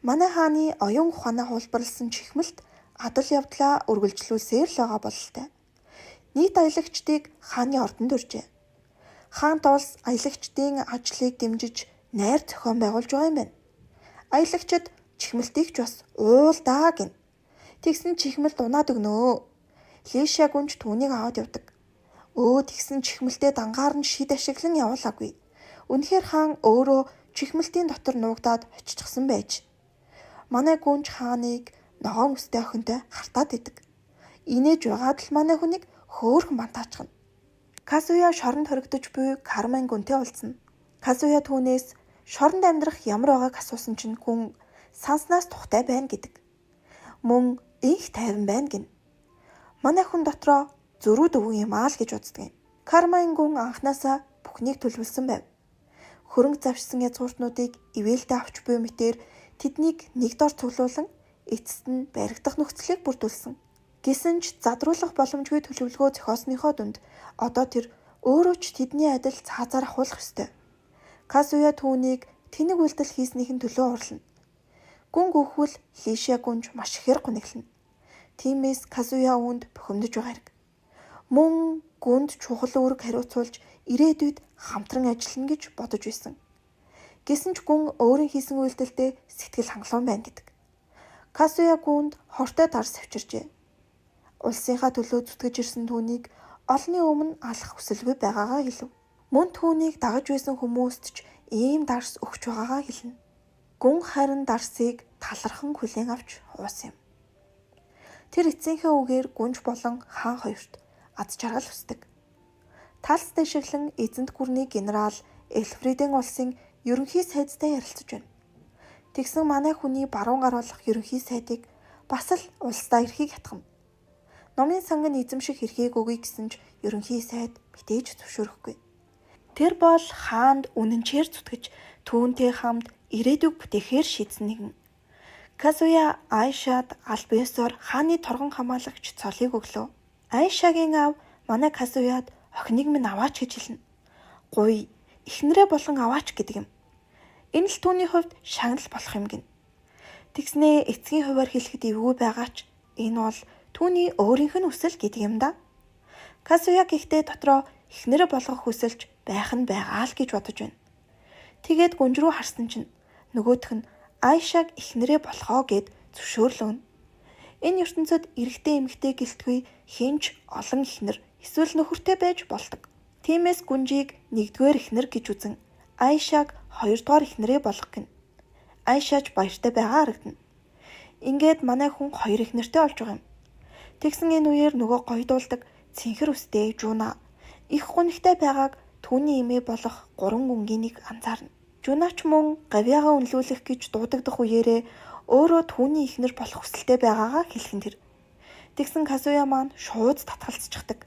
Манай хааны оюун ухаанаа хулбарлсан чихмэлт адал явдлаа үргэлжлүүлсээр л байгаа бололтой. Нийт аялагчдыг хааны ордонд урьжээ. Хаант улс аялагчдын ажлыг дэмжиж найр зохион байгуулж байгаа юм байна. Аялагчид чихмэлтийг ч бас уулдаа гин. Тэгсэн чихмэлт унаад өгнөө. Лишя гүнж түүнийг аваад явдаг. Тэгсэн чихмэлтээ дангаар нь шид ашиглан явуулаагүй. Үнэхээр хаан өөрөө чихмэлтийн дотор нуугдаад оччихсан байж. Манай гүнж хааныг ногоон өстэй охинтой хартаад идэг. Инээж байгаад л манай хүнийг хөөхөн бантаачхна. Казуя шоронд хоригдож буй Кармен гүнтэй уулзна. Казуя түүнээс шоронд амьдрах ямар байгааг асуусан чинь гүн санснаас тухтай байна гэдэг. Мөн их тайван байна гин. Манай хүн дотроо зөрүүд өвгөн юм аа л гэж үздэг юм. Кармен гүн анханасаа бүхнийг төлөвлөсөн байв. Хөрөнгө завшсан язгууртнуудыг ивэлдээ авч буй мэтээр тэднийг нэг дор цуглуулан эцэст нь баригдах нөхцөлийг бүрдүүлсэн. Гэсэн ч задруулах боломжгүй төлөвлөгөө зохиосныхоо дунд одоо тэр өөрөө ч тэдний адил цаазаар ахуулах ёстой. Казуя түүнийг тэнэг үйлдэл хийснийхэн төлөө уурлана. Гүн гүөхвэл Лишя гүнж маш ихээр гуниглана. Тиймээс Казуя үүнд бухимдаж байгаа хэрэг. Мөн гүнд чухал үүрэг хариуцуулж ирээдүйд хамтран ажиллана гэж бодож байсан. Гэсэн ч гүн өөрийн хийсэн үйлдэлдээ сэтгэл хангалуун байна гэдэг. Казуя гүнд хортой дарс авчирчээ. Улсынхаа төлөө зүтгэж ирсэн түүнийг олонний өмнө алах хүсэлгүй байгаагаа хэлв. Мөн түүнийг дагаж байсан хүмүүст ч ийм дарс өгч байгаагаа хэлнэ. Гүн харин дарсыг талархан хүлээн авч уусан юм. Тэр эцсийнхээ үгээр гүнж болон хаан хоёрт аз жаргал хүсдэг. Талс дэшиглэн эзэнт гүрний генерал Эльфридийн улсын ерөнхий сайдтай ярилцаж байна. Тэгсэн манай хүний баруун гаруулах ерөнхий сайдыг бас л улсдаа эрхийг хятгана. Номын санган эзэмших эрхийг өгье гэсэн ч ерөнхий сайд мэдээж зөвшөөрөхгүй. Тэр бол хаанд үнэнчээр зүтгэж түүнтэй хамт ирээдүг бүтээхээр шийдсэн нэгэн. Казуя Айшад Альбесоор хааны торгон хамаалагч цолыг өглөө. Айшагийн аав манай Казуяд охиныг минь аваач гэж хэлнэ. Гуй эхнэрээ болон аваач гэдэг юм. Энэ л түүний хувьд шагнал болох юм гин. Тэгснээ эцгийн хуваар хэлэхэд эвгүй байгаа ч энэ бол түүний өөрийнх нь хүсэл гэдэг юм да. Казуя гэхдээ дотроо эхнэрээ болгох хүсэлж байх нь байгаа л гэж бодож байна. Тэгээд гүнж рүү харсан чинь нөгөөх нь Айшаг эхнэрээ болохоо гэд зөвшөөрлөөнө. Энэ ертөнцид эрэгтэй эмэгтэй гэлтгүй хинч олон эхнэр эсвэл нөхөртэй байж болдог. Тиймээс гүнжийг нэгдүгээр эхнэр гэж үзэн Айшаг хоёрдугаар эхнэрээ болгох гин. Айшаач баяртай байгаа харагдана. Ингээд манай хүн хоёр эхнэртэй болж байгаа юм. Тэгсэн энэ үеэр нөгөө гойдуулдаг цэнхэр үстэй Жуна их гунигтай байгааг түүний эмээ болох 3 гүнгийнийг анзаарна. Жунач мөн гавьяагаа үнэлүүлэх гэж дуудагдах үеэрээ өөрөө түүний эхнэр болох хүсэлтэй байгаагаа хэлхэн тэр. Тэгсэн Казуя маань шууд татгалзчихдаг.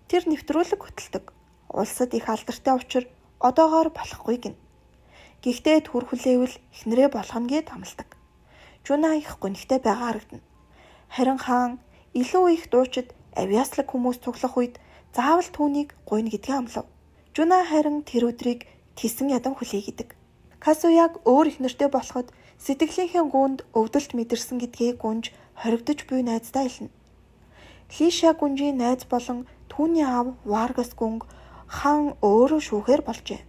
Тэр нэвтрүүлэг хөтэлдэг. Улсад их алдартай учир одоогоор болохгүй гин. Гэхдээ түр хүлээвэл эхнэрээ болгоно гэд амладаг. Жуна их гунигтай байгаа харагдана. Харин хаан илүү их дуучид авиаслаг хүмүүс цуглах үед заавал түүнийг гуйна гэдгээ амлав. Жуна харин тэр өдрийг тэсэн ядан хүлэе гэдэг. Касуяг өөр их нэртэй болоход сэтгэлийнхээ гүнд өвдөлт мэдэрсэн гэдгийг гүнж хоригдож буй найздаа илнэ. Лиша гүнжийн найз болон түүний аав Варгас гүнг хаан өөрөө шүүхээр болжээ.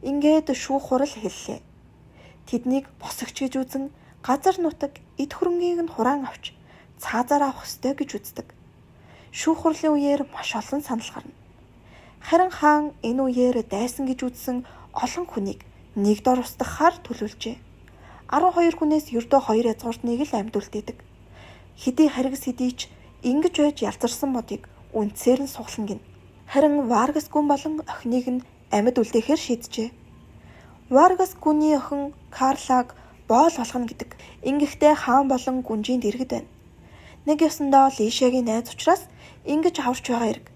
Ингээд шүүх хурал эхэллээ. Тэднийг босогч гэж үзэн газар нутаг эд хөрөнгийг нь хураан авч цаазаар авах ёстой гэж үздэг. Шүүх хурлын үеэр маш олон санал гарна. Харин хаан энэ үеэр дайсан гэж үзсэн олон хүнийг нэг дор устгахаар төлөвлөжээ. 12 хүнээс ердөө 2 язгууртныг л амьд үлдээдэг. Хэдий харгас хэдий ч ингэж байж ялзарсан модыг үндсээр нь суглана гин. Харин Варгас гүн болон охиныг нь амьд үлдээхээр шийджээ. Варгас гүний охин Карлаг боол болгоно гэдэг. Ингэхдээ хаан болон гүнжийн дэргэд байна. Нэг ёсондоо Лишагийн найз учраас ингэж аварч байгаа хэрэг.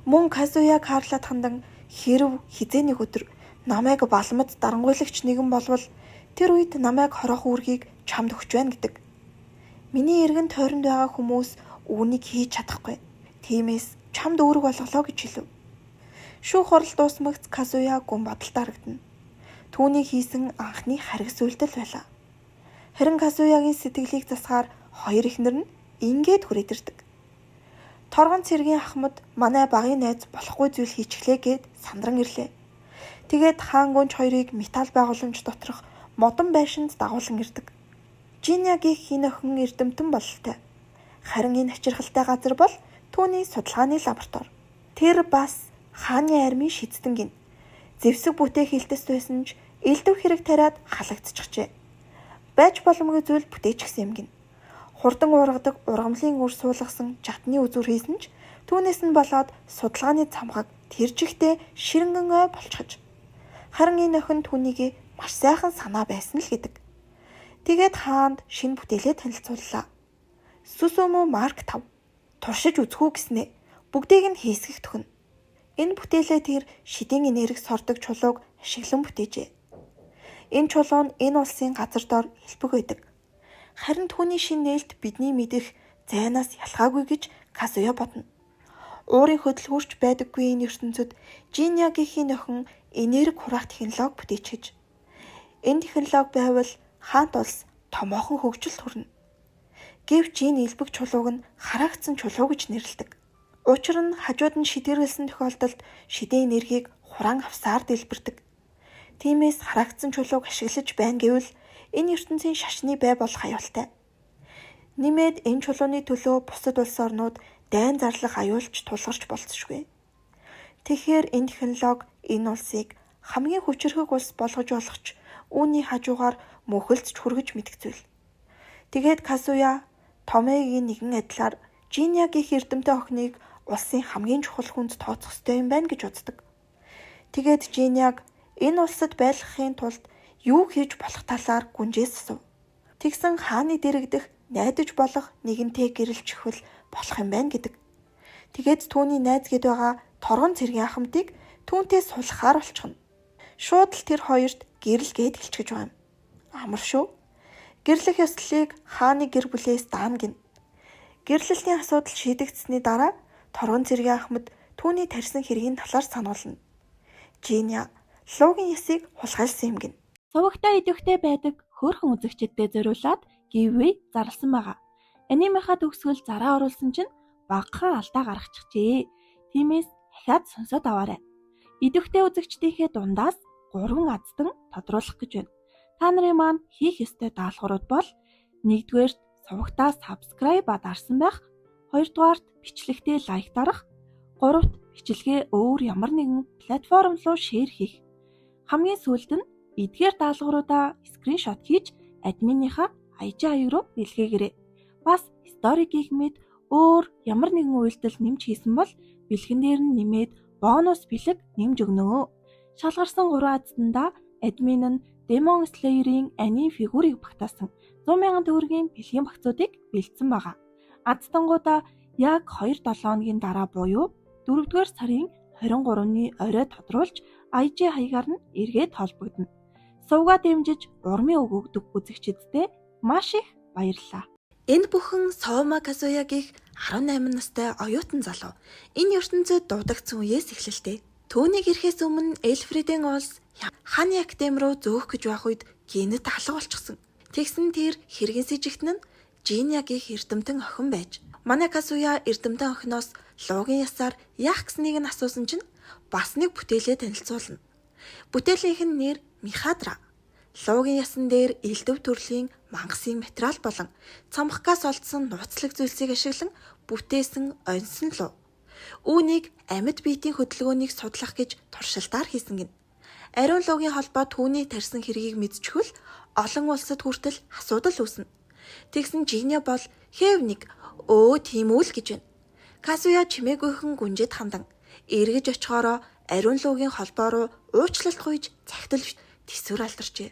Мөн Казуя Карлад хандан хэрв хизээ нэг өдөр намайг балмад дарангуйлагч нэгэн болвол тэр үед намайг хорох үүргийг чамд өгч байна гэдэг. Миний эргэн тойронд байгаа хүмүүс үүнийг хийж чадахгүй. Тиймээс чамд үүрэг болголоо гэж хэлв. Шүүх хурал дуусмагц Казуя гүн бодолд харагдана. Түүний хийсэн анхны харгас үйлдэл байлаа. Харин Казуягийн сэтгэлийг засгаар хоёр эхнэр нь ингээд хүрээдэрдэг. Торгон цэргийн ахмад манай багын найз болохгүй зүйл хийчихлээ гэд сандран ирлээ. Тэгээд хаан гүнж хоёрыг металл байгууламж доторх модон байшинд дагуулan ирдэг. Жиньягийн охин эрдэмтэн бололтой. Харин энэ хачирхалтай газар бол түүний судалгааны лаборатори. Тэр бас хааны армийн шидтэн гин. Зэвсэг бүтээх хилтэс байсан ч элдв хэрэг тариад халагдчихжээ. Байж боломгүй зүйл бүтээчихсэн юм гин. Хурдан ургадаг ургамлын үр суулгасан жатны үзүр хийсэн ч түүнээс нь болоод судалгааны цамхаг тэр жигтэй ширэнгэн ой болчихж. Харин энэ охин түүнийг маш сайхан санаа байсан л гэдэг. Тэгээд хаанд шинэ бүтээлээ танилцууллаа. Сүсөмө Марк 5 туршиж үзэхүү гэснээ бүгдийг нь хийсгэх төхнө. Энэ бүтээлээ тэр шидийн энерги сордог чулууг ашиглан бүтээжээ. Энэ чулуу нь энэ улсын газар дор хэлбэг байдаг. Харин түүний шин нээлт бидний мэдэх зайнаас ялгаагүй гэж Казуя бодно. Уурын хөдөлгүүрч байдаггүй энэ ертөнцид Жиньягийн охин энерги хураах технологи бүтээчихэж. Энэ технологи байвал хаант улс томоохон хөгжилд хүрнэ. Гэвч энэ элбэг чулууг нь хараагдсан чулуу гэж нэрлэдэг. Учир нь хажууд нь шидэргэлсэн тохиолдолд шидийн энергийг хураан авсаар дэлбэрдэг. Тиймээс хараагдсан чулууг ашиглаж байна гэвэл энэ ертөнцийн шашны бай болох аюултай. Нэмээд энэ чулууны төлөө бусад улс орнууд дайн зарлах аюулч тулгарч болцсошгүй. Тэгэхээр энэ технологи энэ улсыг хамгийн хүчирхэг улс болгож болгоч үүний хажуугаар мөхөлдж хүргэж мэдгцвэл. Тэгээд Казуя Томегийн нэгэн адилаар Жиньягийн эрдэмтэн охиныг улсын хамгийн чухал хүнд тооцох ёстой юм байна гэж үздэг. Тэгээд Жиньяг энэ улсад байлгахын тулд юу хийж болох талаар гүнжээс асуув. Тэгсэн хааны дэрэгдэх найдаж болох нэгэнтэй гэрэлчихвэл болох юм байна гэдэг. Тэгээд түүний найз гээд байгаа торгон цэргийн ахмадыг түүнтэй суулгахаар болчихно. Шууд л тэр хоёрт гэрэл гээд хэлчихэж байгаа юм. Амар шүү. Гэрлэх ёслолыг хааны гэр бүлээс даана гин. Гэрлэлтийн асуудал шийдэгдсэний дараа торгон цэргийн ахмад түүний тарьсан хэргийн талаар сануулна. Жиня луугийн ясыг хулгайлсан юм гин. Сувагтай идэвхтэй байдаг хөөрхөн үзэгчдэд зориулаад giveaway зарласан байгаа. Анимынхаа төгсгөл зараа оруулсан чинь багахан алдаа гаргачихжээ. Тиймээс дахиад сонсоод аваарай. Идэвхтэй үзэгчдийнхээ дундаас 3 аздан тодруулах гэж байна. Та нарын маань хийх ёстой даалгаврууд бол 1-р сувагтаа subscribe дарсан байх, 2-р бичлэгтээ лайк дарах, 3-т бичлэгээ өөр ямар нэгэн платформ руу шеэр хийх. Хамгийн сүүлд нь эдгээр даалгавруудаа скриншот хийж админынхаа IG хаяг руу илгээгээрэй. Бас story гэх мэт өөр ямар нэгэн үйлдэл нэмж хийсэн бол бэлгэн дээр нь нэмээд бонус бэлэг нэмж өгнө. Шалгарсан 3 аздандаа админ нь Demon Slayer-ийн аним фигурыг багтаасан 100,000 төгрөгийн бэлгийн багцуудыг бэлдсэн байгаа. Аздангуудаа яг 2-7 хоногийн дараа буюу 4-р сарын 23-ны орой тодруулж IG хаягаар нь эргээд холбогдно. Сувгаа дэмжиж урмын үг өгдөг үзэгчдэд маш их баярлалаа. Энэ бүхэн Соума Казуя гэх 18 настай оюутан залуу энэ ертөнцид дуудагдсан үеэс эхэллээ. Түүнийг ирэхээс өмнө Эльфридийн улс ханы академи руу зөөх гэж байх үед гинэт алга болчихсон. Тэгсэн тэр хэргийн сэжигтэн нь Жиньягийн эрдэмтэн охин байж. Манай Казуя эрдэмтэн охиноос луугийн ясаар яах гэснийг нь асуусан чинь бас нэг бүтээлээ танилцуулна. Бүтээлийнх нь нэр Михадра. Луугийн ясан дээр элдв төрлийн мангасын материал болон цамхгаас олдсон нууцлаг зүйлсийг ашиглан бүтээсэн оньсон луу. Үүнийг амьд биетийн хөдөлгөөнийг судлах гэж туршилтаар хийсэн гин. Ариун луугийн холбоо түүний тарьсан хэргийг мэдчихвэл олон улсад хүртэл асуудал үүснэ. Тэгсэн Жиня бол "Хэв нэг тийм үл" гэж байна. Казуя чимээгүйхэн гүнжид хандан эргэж очихороо ариун луугийн холбоо руу уучлалт гуйж захидал тэсвэр алдарчээ.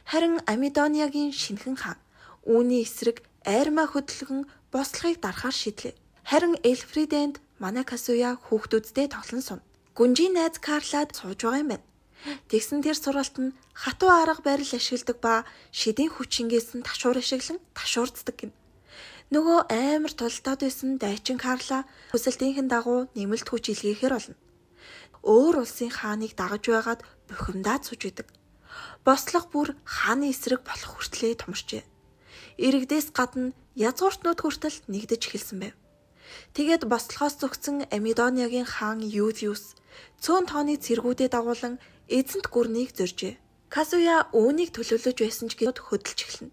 Харин Амидониагийн шинхэн хаан үүний эсрэг айрмаа хөдөлгөн бослохыг дарахаар шийдлээ. Харин Эльфриденд манай Казуя хүүхдүүдтэй тоглон сууна. Гүнжийн найз Карлад сууж байгаа юм байна. Тэгсэн тэр сургалт нь хатуу арга барил ашигладаг ба шидийн хүч шингээсэн ташуур ашиглан ташуурддаг гин. Нөгөө амар тултаад байсан дайчин Карла хүсэлтийнхэн дагуу нэмэлт хүч илгээхээр болно. Өөр улсын хааныг дагаж байгаад бухимдаад сууж идэг. Бослох бүр хааны эсрэг болох хүртлээ томорчээ. Иргэдээс гадна язгууртнууд хүртэл нэгдэж эхэлсэн байв. Тэгээд бослохоос зүгтсэн Амидониагийн хаан Юлиус цөөн тооны цэргүүдэд дагуулan эзэнт гүрнийг зоржээ. Казуя үүнийг төлөвлөж байсан ч гэд хөдөлж эхэлнэ.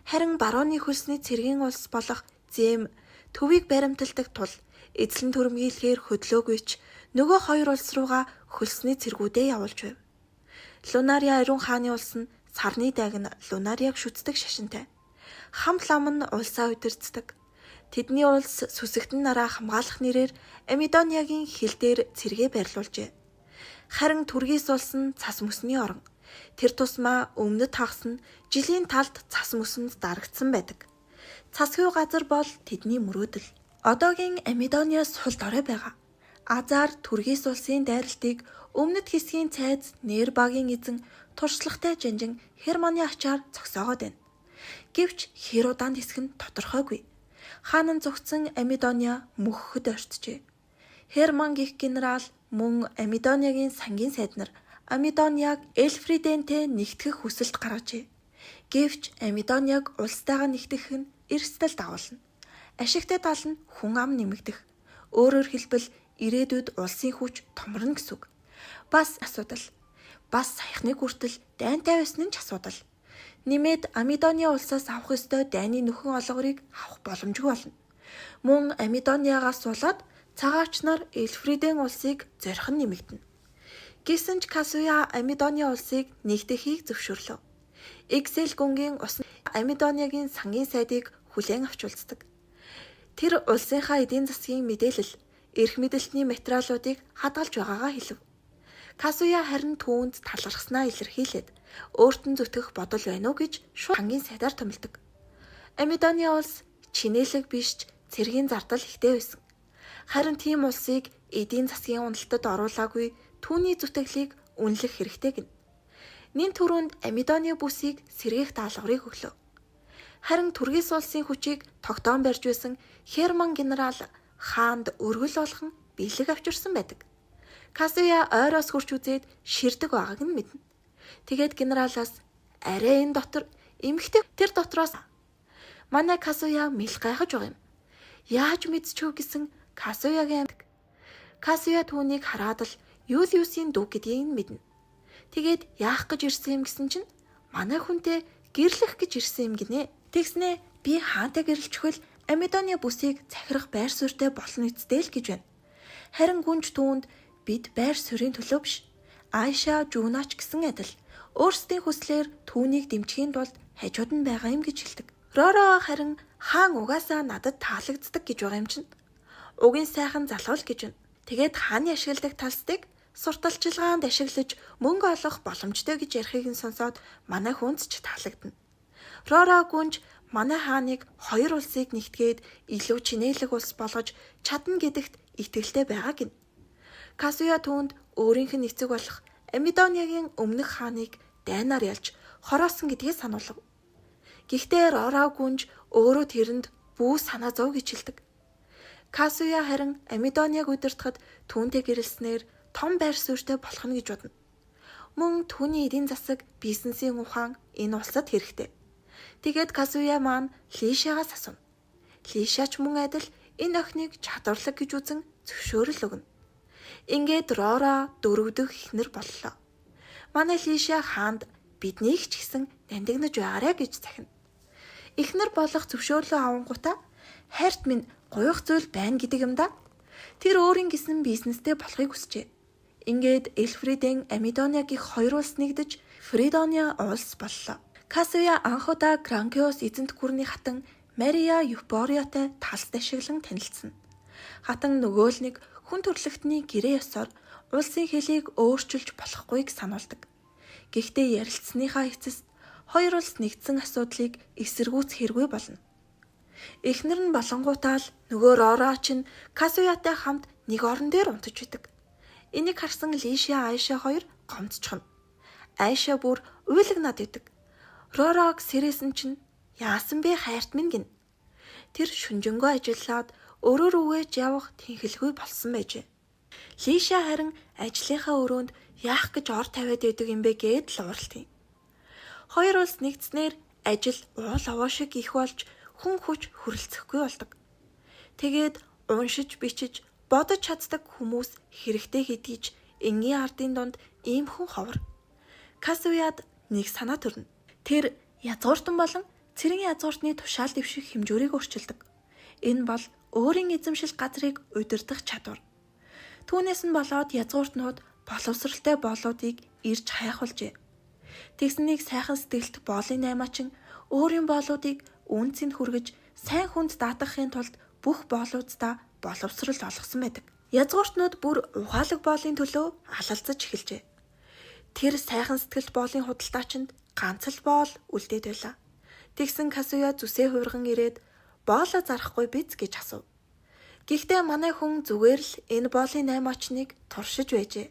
Харин барууны хөлсний цэргийн улс болох Зэм төвийг баримталдаг тул эзлэн төрмгийлэхээр хөдлөөгүй ч нөгөө хоёр улс руугаа хөлсний цэргүүдээ явуулж байв. Лунария ариун хааны улс нь сарны дайг нь Лунарияг шүтдэг шашинтай. Хам лам нь улсаа удирддаг. Тэдний улс сүсэгтэн нараа хамгаалах нэрээр Амидониагийн хил дээр цэргээ барьлуулжээ. Харин Түргис улс нь цас мөсний орон. Тэр тусмаа өмнөд хагас нь жилийн талд цас мөсөнд дарагдсан байдаг. Цасгүй газар бол тэдний мөрөөдөл. Одоогийн Амидониас сул дорой байгаа. Азар Түргис улсын дайралтыг өмнөд хэсгийн цайз Нербагийн эзэн туршлагатай жанжин Херманы ачаар зогсоогоод байна. Гэвч хэр удаанд хэсэг нь тодорхойгүй. Хаан нь зогцсон Амидониа мөхөхөд орцжээ. Херман гих генерал мөн Амидониагийн сангийн сайд нар Амидониаг Эльфридентэй нэгтгэх хүсэлт гаргажээ. Гэвч Амидониаг улстайгаа нэгтгэх нь эрсдэл дагуулна. Ашигтай тал нь хүн ам нэмэгдэх. Өөрөөр хэлбэл ирээдүйд улсын хүч томорно гэсэн үг. Бас асуудал. Бас саяхныг хүртэл дайнтай байсан нь ч асуудал. Нэмээд Амидониа улсаас авах ёстой дайны нөхөн олгорыг авах боломжгүй болно. Мөн Амидониагаас болоод цагаач нар Эльфриден улсыг зорих нь нэмэгдэнэ. Гэсэн ч Казуя Амидониа улсыг нэгтгэхийг зөвшөөрлөө. Иксел гүнгийн ус Амидониагийн сангийн сайдыг хүлээн авч уулздаг. Тэр улсынхаа эдийн засгийн мэдээлэл, эрх мэдэлтний материалуудыг хадгалж байгаагаа хэлв. Казуя харин түүнд талархснаа илэрхийлээд өөрт нь зүтгэх бодол байна уу гэж шууд сангийн сайдаар томилдог. Амидониа улс чинээлэг биш цэргийн зардал ихтэй байсан. Харин тийм улсыг эдийн засгийн уналтад оруулаагүй түүний зүтгэлийг үнэлэх хэрэгтэй гин. Нин түрүүнд Амидониа бүсийг сэргээх даалгаврыг өглөө. Харин Түргис улсын хүчийг тогтоон барьж байсан Херман генерал хаанд өргөл болгон бэлэг авчирсан байдаг. Казуя ойроос хурч үзээд ширдэг байгааг нь мэднэ. Тэгээд генералаас "Арай энэ дотор эмхтэй тэр дотроос манай Казуя мэл гайхаж байгаа юм. Яаж мэдчихв" гэсэн Казуягийн амьд. Казуя түүнийг хараад л Юлиусийн дүү гэдгийг нь мэднэ. Тэгээд яах гэж ирсэн юм гэсэн чинь манай хүнтэй гэрлэх гэж ирсэн юм гинэ. Тэгснэ би хаантай гэрэлчихвэл Амидониа бүсийг захирах байр суурьтай болно үсттэй л гэж байна. Харин гүнж түүнд бид байр суурийн төлөө биш. Айша Жунач гэсэн адил өөрсдийн хүслээр түүнийг дэмжихийн тулд хажууд нь байгаа юм гэж хэлдэг. Роро харин хаан угаасаа надад таалагддаг гэж байгаа юм чинь. Угийн сайхан залуул гэж байна. Тэгээд хааны ашигладаг талстыг сурталчилгаанд ашиглаж мөнгө олох боломжтой гэж ярихыг нь сонсоод манай хүнд ч таалагдана. Роро гүнж манай хааныг хоёр улсыг нэгтгээд илүү чинээлэг улс болгож чадна гэдэгт итгэлтэй байгаа гин. Казуя түүнд өөрийнх нь эцэг болох Амидониагийн өмнөх хааныг дайнаар ялж хороосон гэдгийг сануулв. Гэхдээ Роро гүнж өөрөө тэрэнд бүү санаа зов гэж хэлдэг. Казуя харин Амидониаг удирдахад түүнтэй гэрэлснээр том байр суурьтай болох нь гэж бодно. Мөн түүний эдийн засаг, бизнесийн ухаан энэ улсад хэрэгтэй. Тэгээд Казуя маань Лишагаас асуув. Лишач мөн адил энэ охиныг чадварлаг гэж үзэн зөвшөөрөл өгнө. Ингээд Рора дөрөвдөх эхнэр боллоо. Манай Лиша хаанд биднийг ч гэсэн нандинаж байгаарэ гэж захина. Эхнэр болох зөвшөөрлөө авангуудаа хайрт минь гоёх зүйл байна гэдэг юм да. Тэр өөрийн гэсэн бизнестэй болохыг хүсжээ. Ингээд Эльфриден Амидониагийн хоёр улс нэгдэж Фридония улс боллоо. Казуя анхудаа Гранкиос эзэнт гүрний хатан Мария Юпориотой талс ашиглан танилцсан. Хатан нөгөө л нэг хүн төрөлхтний гэрээ ёсоор улсын хэлийг өөрчилж болохгүйг сануулдаг. Гэхдээ ярилцсаныхаа эцэст хоёр улс нэгдсэн асуудлыг эсэргүүцэх хэрэггүй болно. Эхнэр нь болонгуудаа л нөгөө Рора чинь Казуятай хамт нэг орон дээр унтаж байдаг. Энийг харсан Лишия Айша хоёр гомдчихно. Айша бүр уйлагнаад идэг. Ророг сэрээсэн чинь яасан бэ хайрт минь гин. Тэр шүнжэнгөө ажиллаад өрөө рүүгээж явах тэнхэлгүй болсон байжээ. Лишия харин ажлынхаа өрөөнд яах гэж ор тавиад байдаг юм бэ гээд л уралдیں۔ Хоёр улс нэгдснээр ажил уул овоо шиг их болж хүн хүч хүрэлцэхгүй болдог. Тэгээд уншиж бичиж бодож чаддаг хүмүүс хэрэгтэй хэдий ч энгийн ардын дунд ийм хүн ховор. Казуяд нэг санаа төрнө. Тэр язгууртан болон цэргийн язгууртны тушаал дэвших хэмжүүрийг өөрчилдөг. Энэ бол өөрийн эзэмшил газрыг удирдах чадвар. Түүнээс нь болоод язгууртнууд боловсралтай боолуудыг ирж хайхулжээ. Тэгснийг сайхан сэтгэлт боолын наймаачин өөрийн боолуудыг үнцэнд хүргэж сайн хүнд даатгахын тулд бүх боолуудаа боловсрал олгосон байдаг. Язгууртнууд бүр ухаалаг боолын төлөө алалцаж эхэлжээ. Тэр сайхан сэтгэлт боолын худалдаачинд ганц л боол үлдээд байлаа. Тэгсэн Казуя зүсээ хуурган ирээд боолоо зарахгүй биз гэж асуув. Гэхдээ манай хүн зүгээр л энэ боолын 8 очныг туршиж байжээ.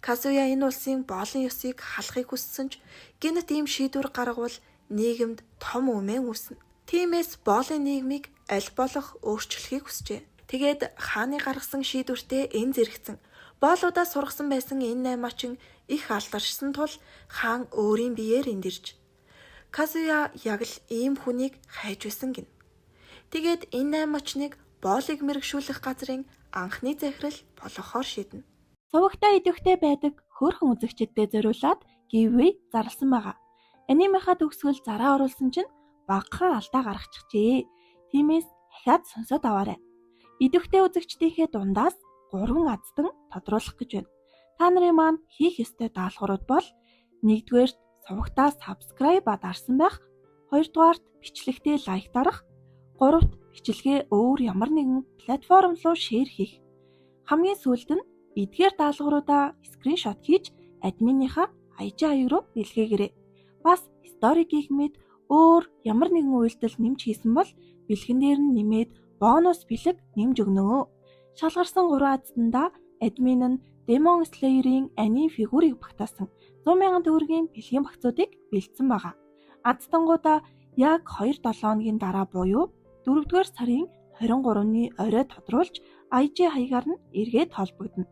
Казуя энэ улсын боолын ёсыг халахыг хүссэн ч гэнэт ийм шийдвэр гаргавал нийгэмд том үмэн үүснэ. Тиймээс боолын нийгмийг аль болох өөрчлөхийг хүсжээ. Тэгээд хааны гаргасан шийдвэртээ энэ зэрэгцэн боолуудаа сургасан байсан энэ 8 очин их алдаршсан тул хаан өөрийн биеэр эндэрж Казуя яг л ийм хүнийг хайж байсан гин. Тэгээд энэ 8 очныг боолыг мэрэгшүүлэх газрын анхны захирал болгохоор шийднэ. Сувагтаа идэвхтэй байдаг хөөрхөн үзэгчдэд зориулаад giveaway зарласан байгаа. Анимынхаа төгсгөл зараа оруулсан чинь багахан алдаа гаргачихжээ. Тиймээс дахиад сонсоод аваарай. Идэвхтэй үзэгчдийнхээ дундаас 3 аздан тодруулах гэж байна. Та нарын маань хийх ёстой даалгаврууд бол 1-р сувагтаа subscribe дарсан байх, 2-р бичлэгтээ лайк дарах, 3-т бичлэгээ өөр ямар нэгэн платформ руу шеэр хийх. Хамгийн сүүлд нь эдгээр даалгавруудаа скриншот хийж админийнхаа IG хаяг руу илгээгээрэй. Бас story-ийг мэд өөр ямар нэгэн үйлдэл нэмж хийсэн бол бэлгэн дээр нь нэмээд бонус бэлэг нэмж өгнө. Шалгарсан 3 аздандаа админ нь Demon Slayer-ийн аним фигурыг багтаасан 100,000 төгрөгийн бэлгийн багцуудыг бэлдсэн байгаа. Аздангуудаа яг 2-7 хоногийн дараа буюу 4-р сарын 23-ны орой тодруулж IG хаягаар нь эргээд холбогдно.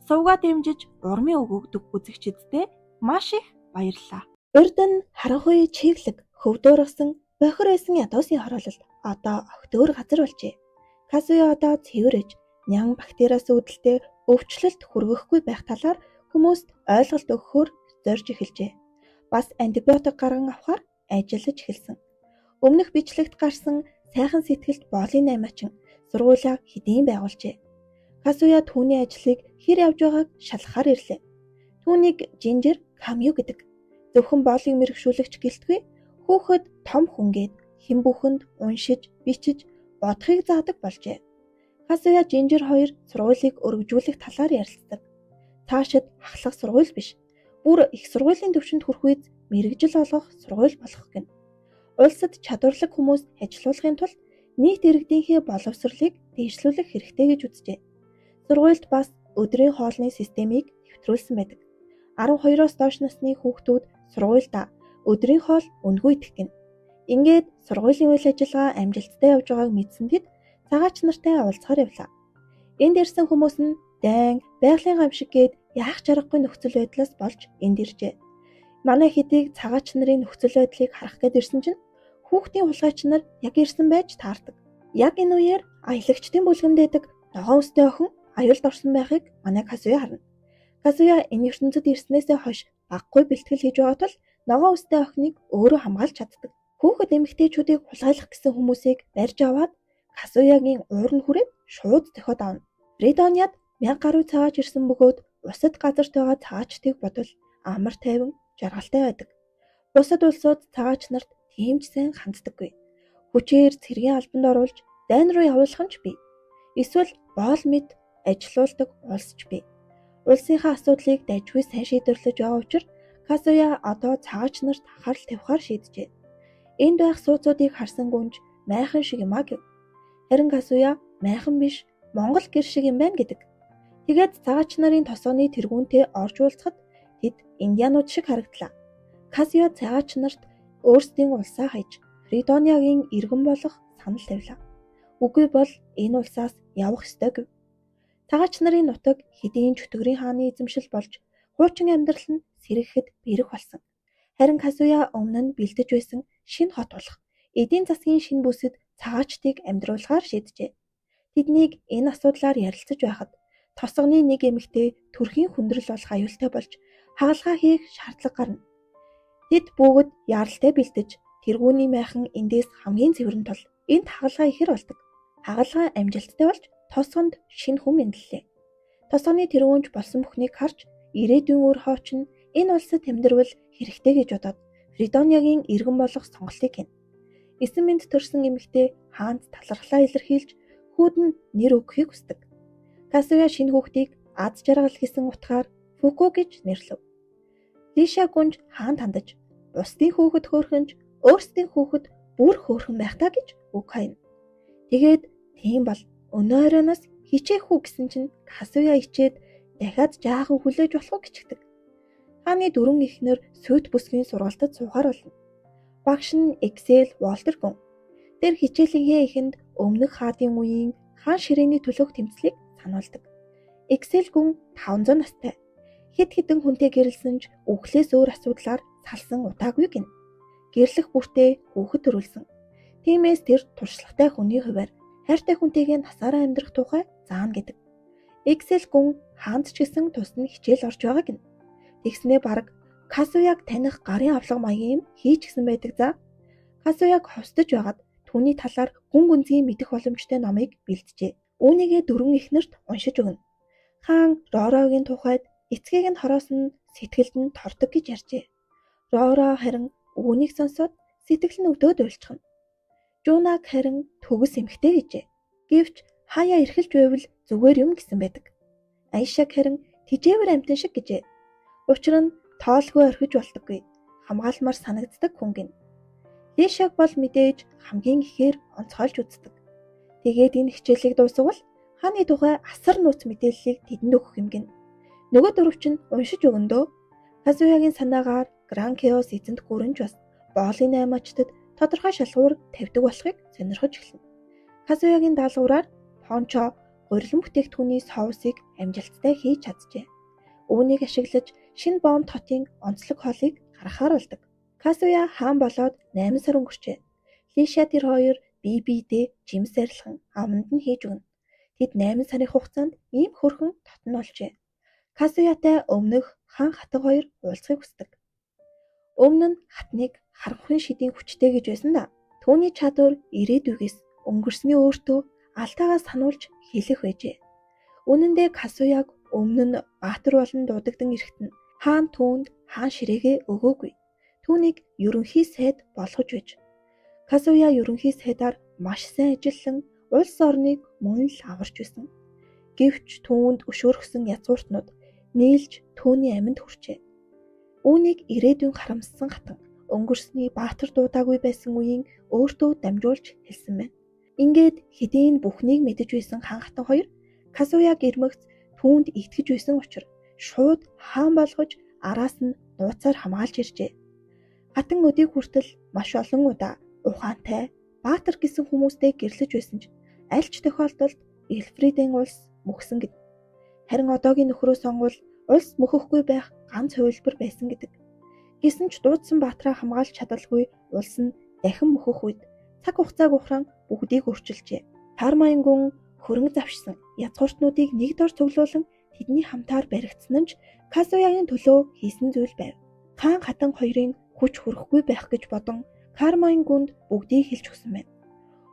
Сувгаа дэмжиж урмын үг өгдөг үзэгчдэдээ маш их баярлалаа. Урд нь харанхуй чиглэг хөвдөөргсөн бохир байсан ядуусын хороололд одоо огтөөр газар болжээ. Казуя одоо цэвэрэж нян бактериас үүдэлтэй өвчлөлт хүргэхгүй байх талаар хүмүүст ойлголт өгөхөөр зорж эхэлжээ. Бас антибиотик гарган авахар ажиллаж эхэлсэн. Өмнөх бичлэгт гарсан сайхан сэтгэлд боолын 8 очин сургуулаа хэдийн байгуулжээ. Казуя түүний ажлыг хэр явж байгааг шалхахаар ирлээ. Түүнийг Жинжер Камью гэдэг. Зөвхөн боолыг мэрэгшүүлэгч гэлтгүй хүүхэд том хүнгээд хэн бүхэнд уншиж, бичиж, бодохыг заадаг болжээ. Казуя Жинжер хоёр сургуулийг өргөжүүлэх талаар ярилцдаг. Цаашид ахлах сургууль биш, бүр их сургуулийн төвшөнд хүрэх үед мэрэгжил олгох сургууль болох гэнэ. Улсад чадварлаг хүмүүс ажилуулахын тулд нийт иргэдийнхээ боловсролыг дэвшлүүлэх хэрэгтэй гэж үзжээ. Сургуульд бас өдрийн хоолны системийг нэвтрүүлсэн байдаг. 12-оос доош насны хүүхдүүд сургуульдаа өдрийн хоол үндгүй идэх гэнэ. Ингээд сургуулийн үйл ажиллагаа амжилттай явж байгааг мэдсэн тэд цагаач нартай уулзахаар явлаа. Энд ирсэн хүмүүс нь дайн, байгалийн гамшиг гээд яах чаргагүй нөхцөл байдлаас болж энд иржээ. Манай хэдийг цагаач нарын нөхцөл байдлыг харах гээд ирсэн чинь хүүхдийн хулгайч нар яг ирсэн байж таардаг. Яг энэ үеэр аялагчдын бүлгэнд дэдэг ногоон өстэй охин аюулд орсон байхыг манай Казуя харна. Казуя энэ ертөнцид ирснээсээ хойш баггүй бэлтгэл хийж байгаа тул ногоон өстэй охиныг өөрөө хамгаалж чаддаг. Хүүхэд эмэгтэйчүүдийг хулгайлах гэсэн хүмүүсийг барьж аваад Казуягийн ууранд хүрээд шууд зохиод авна. Фридониад 1000 гаруй цагаач ирсэн бөгөөд усад газарт байгаа цагаачдыг бодвол амар тайван жаргалтай байдаг. Бусад улсууд цагаач нарт тийм ч сайн ханддаггүй. Хүчээр цэргийн албанд оруулж дайн руу явуулах нь ч бий. Эсвэл боол мэд ажилуулдаг улс ч бий. Улсынхаа асуудлыг дайжгүй сайн шийдвэрлэж байгаа учраас Казуя одоо цагаач нарт анхаарал тавихаар шийджээ. Энд байх сууцуудыг харсан гүнж майхан шиг юм а гэв. Харин Казуя майхан биш, Монгол гэр шиг юм байна гэдэг. Тэгээд цагаач нарын тосгоны тэргүүнтэй орж уулзахад тэд индианууд шиг харагдлаа. Казуя цагаач нарт өөрсдийн улсаа хаяж Фридониагийн иргэн болох санал тавилаа. Үгүй бол энэ улсаас явах ёстой гэв. Цагаач нарын нутаг хэдийн чөтгөрийн хааны эзэмшил болж хуучин амьдрал нь сэргэхэд бэрэг болсон. Харин Казуя өмнө нь бэлдэж байсан шинэ хот болох эдийн засгийн шинэ бүсэд цагаачдыг амьдруулахаар шийджээ. Тэднийг энэ асуудлаар ярилцаж байхад тосгоны нэг эмэгтэй төрхийн хүндрэл болох аюултай болж хагалгаа хийх шаардлага гарна. Тэд бүгд яаралтай бэлдэж тэргүүний майхан эндээс хамгийн цэвэрэн тул энд хагалгаа ихэр болдог. Хагалгаа амжилттай болж тосгонд шинэ хүм эндэллээ. Тосгоны тэргүүнж болсон бүхнийг харж ирээдүйн үр хооч нь энэ улсад амьдрал хэрэгтэй гэж бодоод Фридониагийн иргэн болох сонголтыг хийнэ. Эсэн мэнд төрсэн эмэгтэй хаанд талархлаа илэрхийлж хүүд нь нэр өгөхийг хүсдэг. Казуя шинэ хүүхдийг аз жаргал гэсэн утгаар Фуку гэж нэрлэв. Лиша гүнж хаанд хандаж бусдын хүүхэд хөөрхөнж өөрсдийн хүүхэд бүр хөөрхөн байх та гэж үг хайна. Тэгээд тийм бол өнөө оройноос хичээх үү гэсэн чинь Казуя ичээд дахиад жаахан хүлээж болох уу гिचгдэг. Хааны дөрвөн эхнэр сүйт бүсгийн сургалтад суухаар болно. Багш нь Excel Walter гүн. Тэр хичээлийнхээ эхэнд өмнөх хаадын үеийн хаан ширээний төлөөх тэмцлийг сануулдаг. Excel гүн 500 настай. Хэд хэдэн хүнтэй гэрэлсэн ч өглөөс өөр асуудлаар салсан удаагүй гин. Гэрлэх бүртээ хүүхэд төрүүлсэн. Тиймээс тэр туршлагатай хүний хувьар хайртай хүнтэйгээ насаараа амьдрах тухай заана гэдэг. Excel гүн хаанд ч гэсэн тус нь хичээл орж байгаа гин. Тэгснээ бараг Казуяг таних гарын авлага маягийн юм хийж гисэн байдаг за. Казуяг ховсдож байгаад түүний талаар гүн гүнзгий мэдэх боломжтой номыг бэлджээ. Үүнийгээ дөрвөн эхнэрт уншиж өгнө. Хаан Ророгийн тухайд эцгийг нь хороосон сэтгэлд нь тордог гэж ярьжээ. Роро харин үүнийг сонсоод сэтгэл нь өвдөөд уйлчихна. Жунаг харин төгс эмхтэй гэжээ. Гэвч хаяа эрхэлж байвал зүгээр юм гэсэн байдаг. Айшаг харин тижээвэр амтэн шиг гэжээ. Учир нь тоолгүй орхиж болдоггүй. Хамгаалмаар санагддаг хүн гин. Лишаг бол мэдээж хамгийн ихээр онцгойлж үздэг. Тэгээд энэ хичээлийг дуусгавал хааны тухай асар нууц мэдээллийг тэдэнд өгөх юм гин. Нөгөө дөрөв чинь уншиж өгөндөө Казуягийн санаагаар Гран Кеос эзэнт гүрэнж бас боолын 8-ачтад тодорхой шалгуур тавьдаг болохыг сонирхож эхэлнэ. Казуягийн даалгавраар Пончо гурилан бүтээгдэхүүний соусыг амжилттай хийж чаджээ. Үүнийг ашиглаж шинэ бомб хотын онцлог хоолыг гаргахаар болдог. Казуя хаан болоод 8 сар өнгөрчээ. Лиша тэр хоёр бие биедээ жимс арилхан аманд нь хийж өгнө. Тэд 8 сарын хугацаанд ийм хөрхөн тотон олжээ. Казуятай өмнөх хаан хатаг хоёр уулзахыг хүсдэг. Өмнө нь хатныг харанхуй шидийн хүчтэй гэж байсан да. Түүний чадвар ирээдүйгээс өнгөрсний өөртөө алдаагаа сануулж хэлэх байжээ. Үнэн дээр Казуяг өмнө нь баатар болон дуудагдан эрэхтэн хаан түүнд хаан ширээгээ өгөөгүй. Түүнийг ерөнхий сайд болгож байж. Казуя ерөнхий сайдаар маш сайн ажиллан улс орныг мөн л аварч байсан. Гэвч түүнд өшөөрхсөн язгууртнууд нийлж түүний аминд хүрчээ. Үүнийг ирээдүйн харамссан хатан өнгөрсний баатар дуудаагүй байсан үеийн өөртөө дамжуулж хэлсэн байна. Ингээд хэдийн бүхнийг мэдэж байсан хаан хатан хоёр Казуяг ирмэгц түүнд итгэж байсан учраас шууд хаан болгож араас нь нууцаар хамгаалж иржээ. Хатан өдийг хүртэл маш олон удаа ухаантай баатар гэсэн хүмүүстэй гэрлэж байсан ч аль ч тохиолдолд Эльфридийн улс мөхсөн гэд. Харин одоогийн нөхрөө сонгвол улс мөхөхгүй байх ганц хувилбар байсан гэдэг. Гэсэн ч дуудсан баатраа хамгаалж чадалгүй улс нь дахин мөхөх үед цаг хугацааг ухраан бүгдийг өөрчилжээ. Кармайн гүн хөрөнгө завшсан язгууртнуудыг нэг дор цуглуулan тэдний хамтаар баригдсан нь ч Казуягийн төлөө хийсэн зүйл байв. Хаан хатан хоёрын хүч хүрэхгүй байх гэж бодон Кармайн гүнд бүгдийг хэлж өгсөн байна.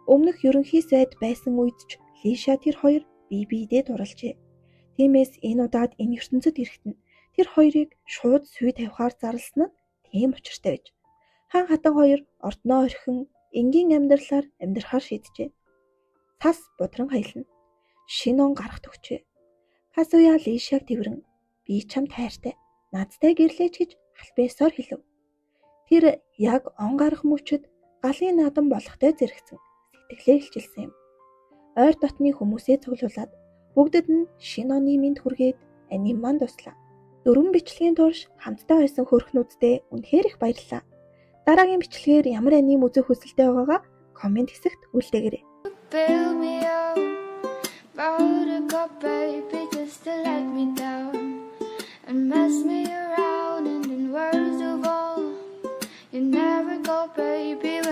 Өмнөх ерөнхий сайд байсан үед ч Лиша тэр хоёр бие биедээ дурлжээ. Тиймээс энэ удаад энэ ертөнцид ирэхэд нь тэр хоёрыг шууд сүй тавихаар зарласан нь тийм учиртай байж. Хаан хатан хоёр ордноо орхин энгийн амьдралаар амьдрахаар шийджээ. Цас будран хаялна. Шинэ он гарах төгчөө. Казуя Лишаг тэрвэрэн би чам тайртай. Надтай гэрлээч гэж албаесоор хэлв. Тэр яг он гарах мөчөд галын наадам болохтой зэрэгцэн сэтгэлээ хилчилсэн юм. Ойр дотны хүмүүсээ цуглуулад бүгдэд нь шинэ оны мэнд хүргээд аним маань дуслаа. Дөрвөн бичлэгийн турш хамтдаа байсан хөрхнүүддээ үнэхээр их баярлалаа. Дараагийн бичлэгээр ямар аним үзэх хүсэлтэй байгаагаа комент хэсэгт үлдээгээрэй. Fill me up, buttercup baby, just to let me down and mess me around, and in words of all, you never go, baby.